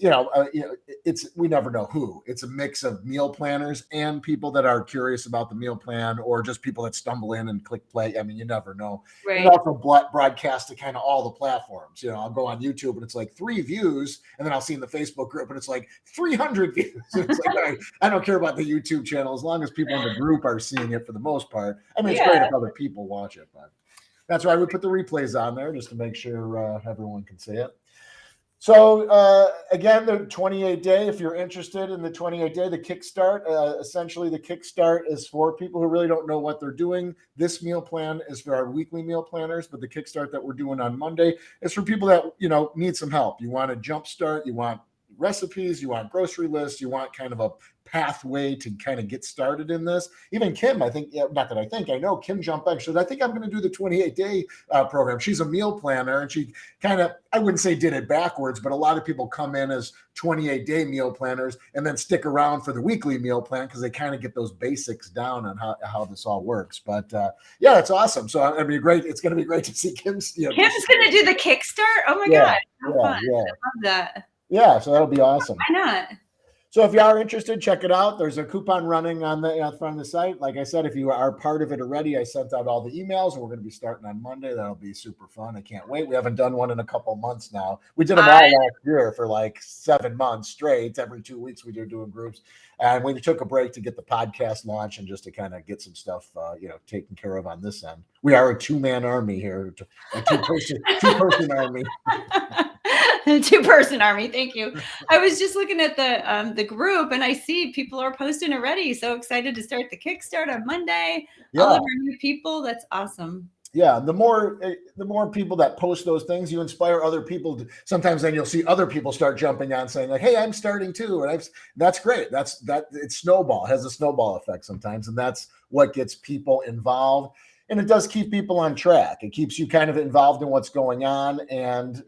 it's, we never know who. It's a mix of meal planners and people that are curious about the meal plan, or just people that stumble in and click play. I mean, you never know. Right. And also broadcast to kind of all the platforms. I'll go on YouTube and it's like 3 views, and then I'll see in the Facebook group and it's like 300 views. And it's like, all right, I don't care about the YouTube channel as long as people in the group are seeing it for the most part. I mean, it's great if other people watch it, but that's why we put the replays on there just to make sure everyone can see it. So again, the 28-day, if you're interested in the 28-day, the Kickstart, essentially the Kickstart is for people who really don't know what they're doing. This meal plan is for our weekly meal planners, but the Kickstart that we're doing on Monday is for people that, need some help. You want a jump start, you want recipes, you want grocery lists, you want kind of a pathway to kind of get started in this. Even Kim, I think, not that I know, Kim jumped back. She said, I think I'm going to do the 28-day program. She's a meal planner, and she kind of, I wouldn't say did it backwards, but a lot of people come in as 28-day meal planners and then stick around for the weekly meal plan because they kind of get those basics down on how this all works. But yeah, it's awesome. So it's going to be great to see Kim's. Kim's going to do the Kickstart? Oh my God. How fun. I love that. Yeah, so that'll be awesome. Why not? So if you are interested, check it out. There's a coupon running on the front of the site. Like I said, if you are part of it already, I sent out all the emails, and we're going to be starting on Monday. That'll be super fun. I can't wait. We haven't done one in a couple of months now. We did them all last year for like 7 months straight. Every 2 weeks we were doing groups, and we took a break to get the podcast launch and just to kind of get some stuff, taken care of on this end. We are a 2-man army here, a two-person army. 2-person army. Thank you. I was just looking at the group, and I see people are posting already. So excited to start the Kickstart on Monday. Yeah. All of our new people. That's awesome. Yeah, the more people that post those things, you inspire other people. Sometimes then you'll see other people start jumping on, saying like, "Hey, I'm starting too," and that's great. It snowball, has a snowball effect sometimes, and that's what gets people involved. And it does keep people on track. It keeps you kind of involved in what's going on. And,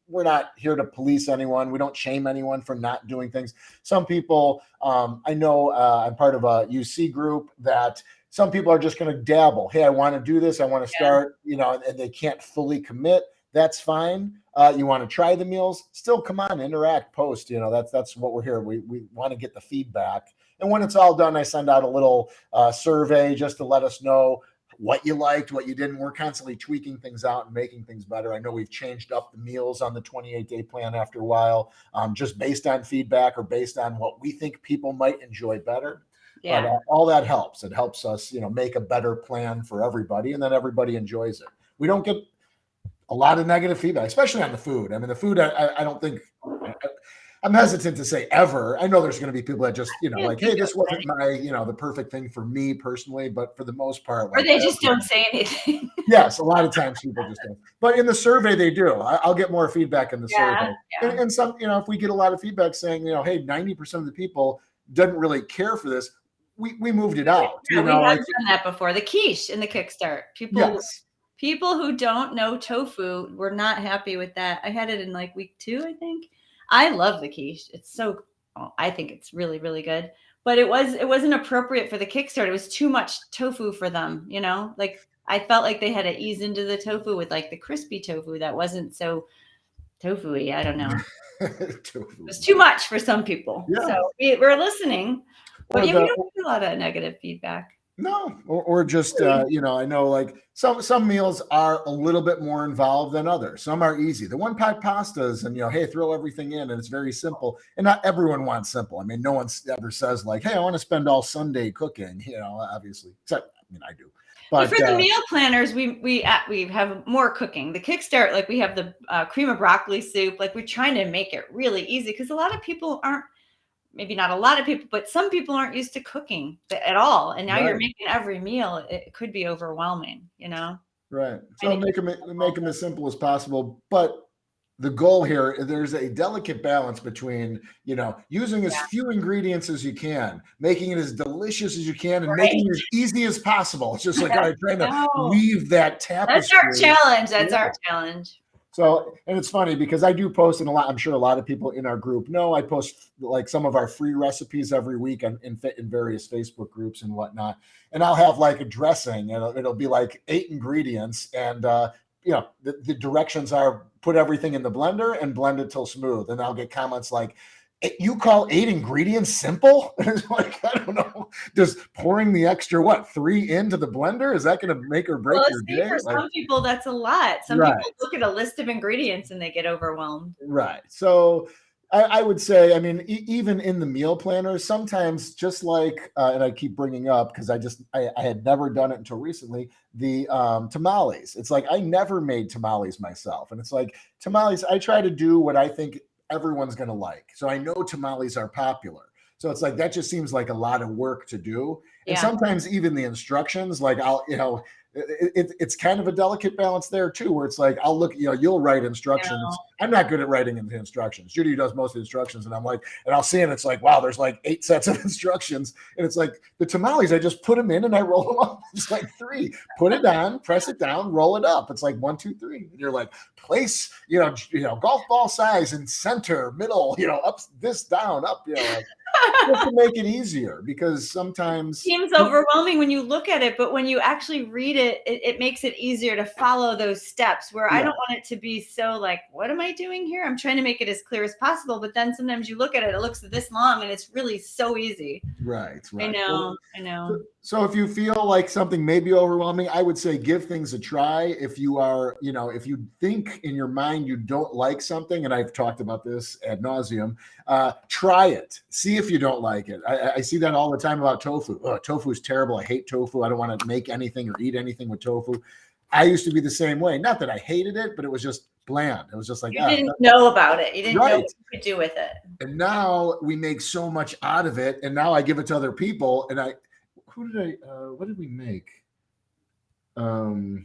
we're not here to police anyone. We don't shame anyone for not doing things. Some people, I know I'm part of a UC group that some people are just going to dabble. Hey, I want to do this. I want to start, and they can't fully commit. That's fine. You want to try the meals, still come on, interact, post. That's what we're here. We want to get the feedback. And when it's all done, I send out a little survey just to let us know what you liked, what you didn't. We're constantly tweaking things out and making things better. I know we've changed up the meals on the 28-day plan after a while, just based on feedback or based on what we think people might enjoy better. Yeah. But all that helps. It helps us, make a better plan for everybody, and then everybody enjoys it. We don't get a lot of negative feedback, especially on the food. I mean, the food, I don't think, I'm hesitant to say ever. I know there's going to be people that just, like, hey, this wasn't my, the perfect thing for me personally, but for the most part. Or they just don't say anything. Yes, a lot of times people just don't. But in the survey, they do. I'll get more feedback in the survey. Yeah. And some, if we get a lot of feedback saying, hey, 90% of the people doesn't really care for this, we moved it out. Yeah, we have done that before. The quiche in the Kickstart. People who don't know tofu were not happy with that. I had it in like week 2, I think. I love the quiche. I think it's really, really good. But it wasn't appropriate for the Kickstart. It was too much tofu for them, Like I felt like they had to ease into the tofu with like the crispy tofu that wasn't so tofu-y. I don't know. It was too much for some people. Yeah. So we're listening. But we don't get a lot of negative feedback. No, or just, I know like some meals are a little bit more involved than others. Some are easy. The one pot pastas and, hey, throw everything in and it's very simple. And not everyone wants simple. I mean, no one ever says like, hey, I want to spend all Sunday cooking, obviously, except mean, I do. But for the meal planners, we have more cooking. The Kickstart, like we have the cream of broccoli soup. Like we're trying to make it really easy because a lot of people aren't, maybe not a lot of people, but some people aren't used to cooking at all. And now you're making every meal. It could be overwhelming, you know? Right. So make them as simple as possible. But the goal here, there's a delicate balance between, you know, using as few ingredients as you can, making it as delicious as you can, and making it as easy as possible. It's just like, all right, trying to weave that tapestry. That's our challenge. That's our challenge. So, and it's funny because I do post in a lot. I'm sure a lot of people in our group know I post like some of our free recipes every week in various Facebook groups and whatnot. And I'll have like a dressing, and it'll be like 8 ingredients, and you know, the directions are put everything in the blender and blend it till smooth. And I'll get comments like, "You call 8 ingredients simple?" And it's like, I don't know. Just pouring the extra 3 into the blender, is that going to make or break your day? For some people, that's a lot. Some people look at a list of ingredients and they get overwhelmed. Right. So I would say, I mean, even in the meal planner, sometimes just like, and I keep bringing up because I had never done it until recently, the tamales. It's like I never made tamales myself. And it's like tamales, I try to do what I think everyone's going to like. So I know tamales are popular. So it's like, that just seems like a lot of work to do. And sometimes even the instructions, like it's kind of a delicate balance there too, where it's like, I'll look, you know, you'll write instructions. I'm not good at writing the instructions. Judi does most of the instructions. And I'm like, and I'll see it. It's like, wow, there's like 8 sets of instructions. And it's like the tamales, I just put them in and I roll them up. It's like 3, put it on, press it down, roll it up. It's like 1, 2, 3. And you're like, place, you know, golf ball size in center, middle, you know, up, this, down, up, you know, like, just to make it easier, because sometimes it seems overwhelming when you look at it, but when you actually read it, it makes it easier to follow those steps, where I don't want it to be so like, what am I doing here? I'm trying to make it as clear as possible, but then sometimes you look at it, it looks this long and it's really so easy. Right. I know. So if you feel like something may be overwhelming, I would say give things a try. If you are, you know, if you think in your mind you don't like something, and I've talked about this ad nauseum, try it. See if you don't like it. I see that all the time about tofu. Oh, tofu is terrible. I hate tofu. I don't want to make anything or eat anything with tofu. I used to be the same way. Not that I hated it, but it was just bland. It was just like, you didn't know about it. You didn't know what you could do with it. And now we make so much out of it. And now I give it to other people. And what did we make? When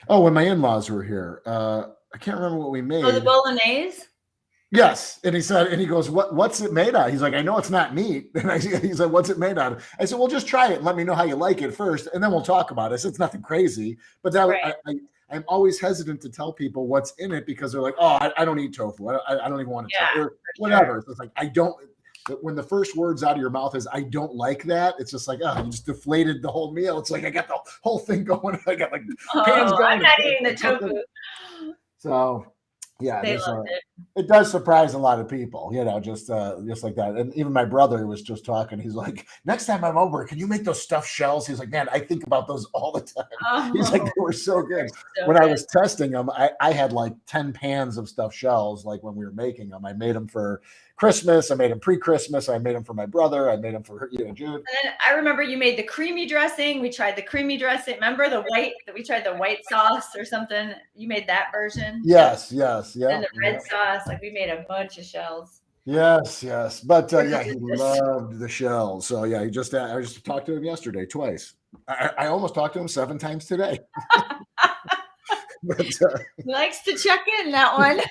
my in-laws were here, I can't remember what we made. Oh, the bolognese? Yes. And he goes, what's it made out of? He's like, I know it's not meat. And he's like, what's it made out of? I said, well, just try it and let me know how you like it first, and then we'll talk about it. I said, it's nothing crazy. But I'm always hesitant to tell people what's in it, because they're like, oh, I don't eat tofu. I don't even want to try, or whatever. Sure. So it's like, when the first words out of your mouth is, I don't like that, it's just like, oh, you just deflated the whole meal. It's like, I got the whole thing going. I got like pans going. I'm not eating the tofu. So yeah, it does surprise a lot of people, you know, just like that. And even my brother was just talking. He's like, next time I'm over, can you make those stuffed shells? He's like, man, I think about those all the time. He's like, they were so good. I was testing them, I had like 10 pans of stuffed shells. Like when we were making them, I made them for Christmas. I made them pre-Christmas. I made them for my brother. I made them for Jude. And then I remember you made the creamy dressing. We tried the creamy dressing. Remember we tried the white sauce or something. You made that version. Yes. Yeah. And the red sauce. Like we made a bunch of shells. Yes. But he loved the shells. So yeah, I just talked to him yesterday twice. I almost talked to him 7 times today. But, he likes to check in, that one.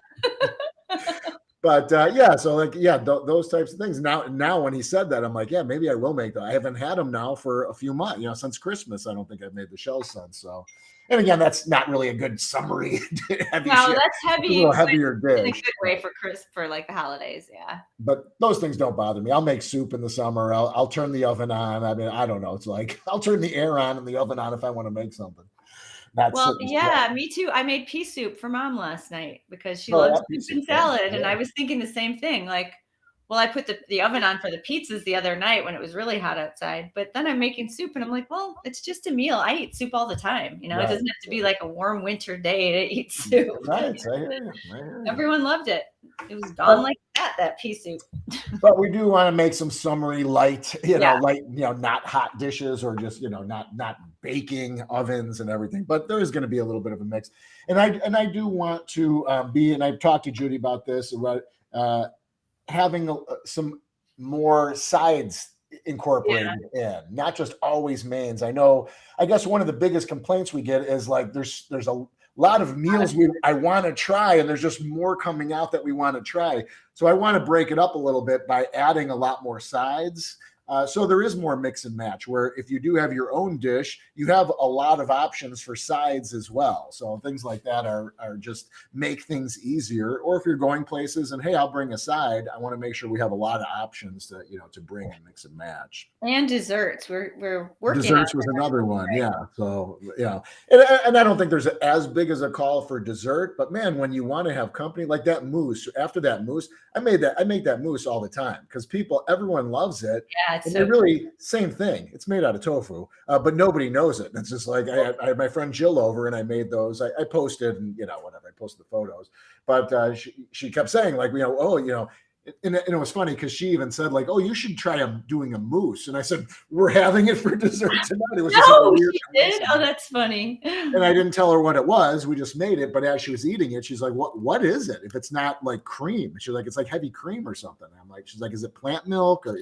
But those types of things. Now, when he said that, I'm like, yeah, maybe I will make that. I haven't had them now for a few months. You know, since Christmas, I don't think I've made the shells since. So, and again, that's not really a good summary. That's heavy. A little heavier dish. In a good way for like the holidays, yeah. But those things don't bother me. I'll make soup in the summer. I'll turn the oven on. I mean, I don't know. It's like I'll turn the air on and the oven on if I want to make something. Me too. I made pea soup for Mom last night because she loves soup and salad. Yeah. And I was thinking the same thing. Like, well, I put the oven on for the pizzas the other night when it was really hot outside. But then I'm making soup and I'm like, well, it's just a meal. I eat soup all the time. You know, It doesn't have to be like a warm winter day to eat soup. Right. I hear you. Everyone loved it. It was gone like that pea soup. But we do want to make some summery light, light, not hot dishes, or just, not baking ovens and everything, but there is going to be a little bit of a mix. And I do want to and I've talked to Judi about this, about having some more sides Yeah. incorporated in, not just always mains. I guess one of the biggest complaints we get is like there's a lot of meals I want to try, and there's just more coming out that we want to try. So I want to break it up a little bit by adding a lot more sides. So there is more mix and match, where if you do have your own dish, you have a lot of options for sides as well. So things like that are just make things easier. Or if you're going places and, hey, I'll bring a side, I want to make sure we have a lot of options to bring and mix and match. And desserts. We're working Desserts on was that, another one. right? Yeah. So, and I don't think there's as big as a call for dessert, but man, when you want to have company like that mousse, after that mousse, I make that mousse all the time because everyone loves it. Yeah, it's And so they're really same thing. It's made out of tofu, but nobody knows it. It's just like I had my friend Jill over and I made those. I posted and whatever. I posted the photos, but she kept saying like and it was funny because she even said like, "Oh, you should try doing a mousse." And I said, "We're having it for dessert tonight." It was just like a No, weird she did? Oh, that's funny. and I didn't tell her what it was. We just made it. But as she was eating it, she's like, what is it? If it's not like cream, she's like, it's like heavy cream or something. I'm like, she's like, is it plant milk or,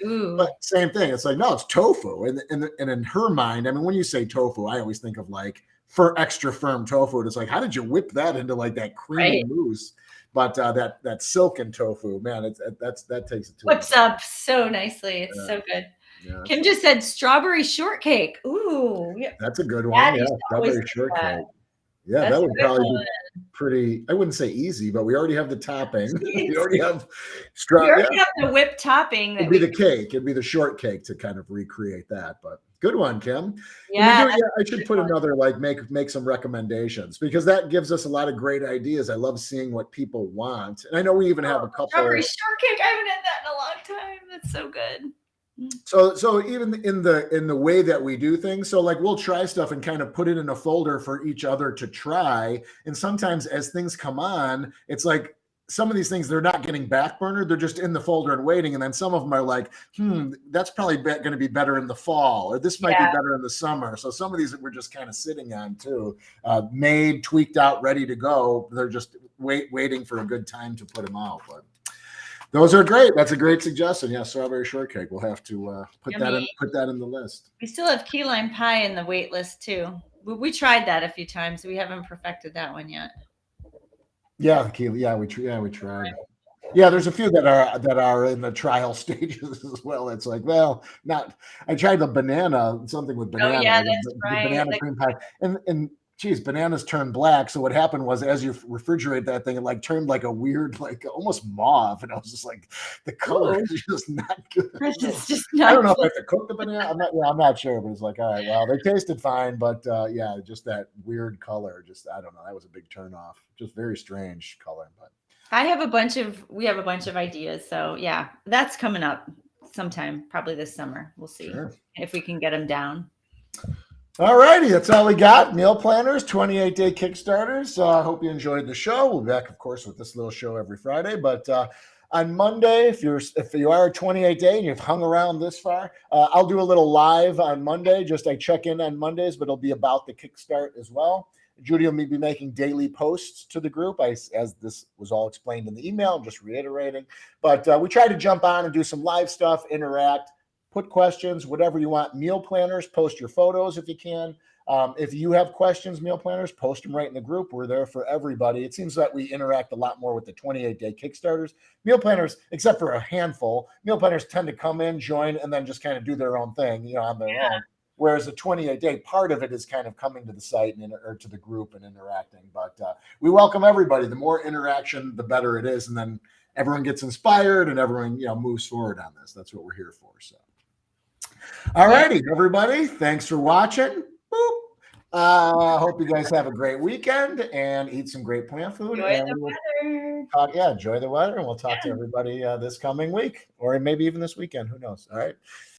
Ooh. but same thing. It's like, no, it's tofu. And in her mind, I mean, when you say tofu, I always think of like for extra firm tofu. It's like, how did you whip that into like that creamy mousse? But that silken tofu, man, that takes it to Whips up so nicely. It's so good. Yeah. Kim just said strawberry shortcake. Ooh, that's a good one. Yeah, strawberry shortcake. Yeah, that would probably be pretty. I wouldn't say easy, but we already have the topping. We already have strawberry. We already have the whipped topping. It'd be the cake. It'd be the shortcake to kind of recreate that. But good one, Kim. Yeah, I should put another make some recommendations because that gives us a lot of great ideas. I love seeing what people want, and I know we even have a couple. Strawberry shortcake. I haven't had that in a long time. That's so good. So even in the way that we do things, so like we'll try stuff and kind of put it in a folder for each other to try. And sometimes as things come on, it's like some of these things, they're not getting backburnered. They're just in the folder and waiting. And then some of them are like, that's probably going to be better in the fall, or this might be better in the summer. So some of these we're just kind of sitting on too, made, tweaked out, ready to go. They're just waiting for a good time to put them out. But those are great. That's a great suggestion. Yeah, strawberry shortcake. We'll have to put that in the list. We still have key lime pie in the wait list too. We tried that a few times. We haven't perfected that one yet. Yeah, we tried. Yeah, there's a few that are in the trial stages as well. It's like, well, not. I tried the banana, something with banana. Oh yeah, that's right. The banana cream pie, and geez, bananas turn black. So what happened was, as you refrigerate that thing, it like turned like a weird, like almost mauve, and I was just like, the color is just not good. It's just not. I don't know if I have to cook the banana. I'm not sure, but it's like, all right, well, they tasted fine, but yeah, just that weird color. Just I don't know. That was a big turnoff. Just very strange color, but. We have a bunch of ideas. So yeah, that's coming up sometime, probably this summer. We'll see if we can get them down. All righty, that's all we got. Meal planners, 28-day Kickstarters. I hope you enjoyed the show. We'll be back, of course, with this little show every Friday. But on Monday, if you are a 28-day and you've hung around this far, I'll do a little live on Monday. I check in on Mondays, but it'll be about the Kickstart as well. Judi will be making daily posts to the group, as this was all explained in the email. I'm just reiterating. But we try to jump on and do some live stuff, interact, put questions, whatever you want. Meal planners, post your photos if you can. If you have questions, meal planners, post them right in the group. We're there for everybody. It seems that we interact a lot more with the 28-day Kickstarters. Meal planners, except for a handful, meal planners tend to come in, join, and then just kind of do their own thing, on their own. Whereas the 28-day part of it is kind of coming to the site or to the group and interacting. But we welcome everybody. The more interaction, the better it is. And then everyone gets inspired and everyone, moves forward on this. That's what we're here for. So, all righty, everybody. Thanks for watching. Hope you guys have a great weekend and eat some great plant food. Enjoy the weather. Enjoy the weather. And we'll talk to everybody this coming week or maybe even this weekend. Who knows? All right.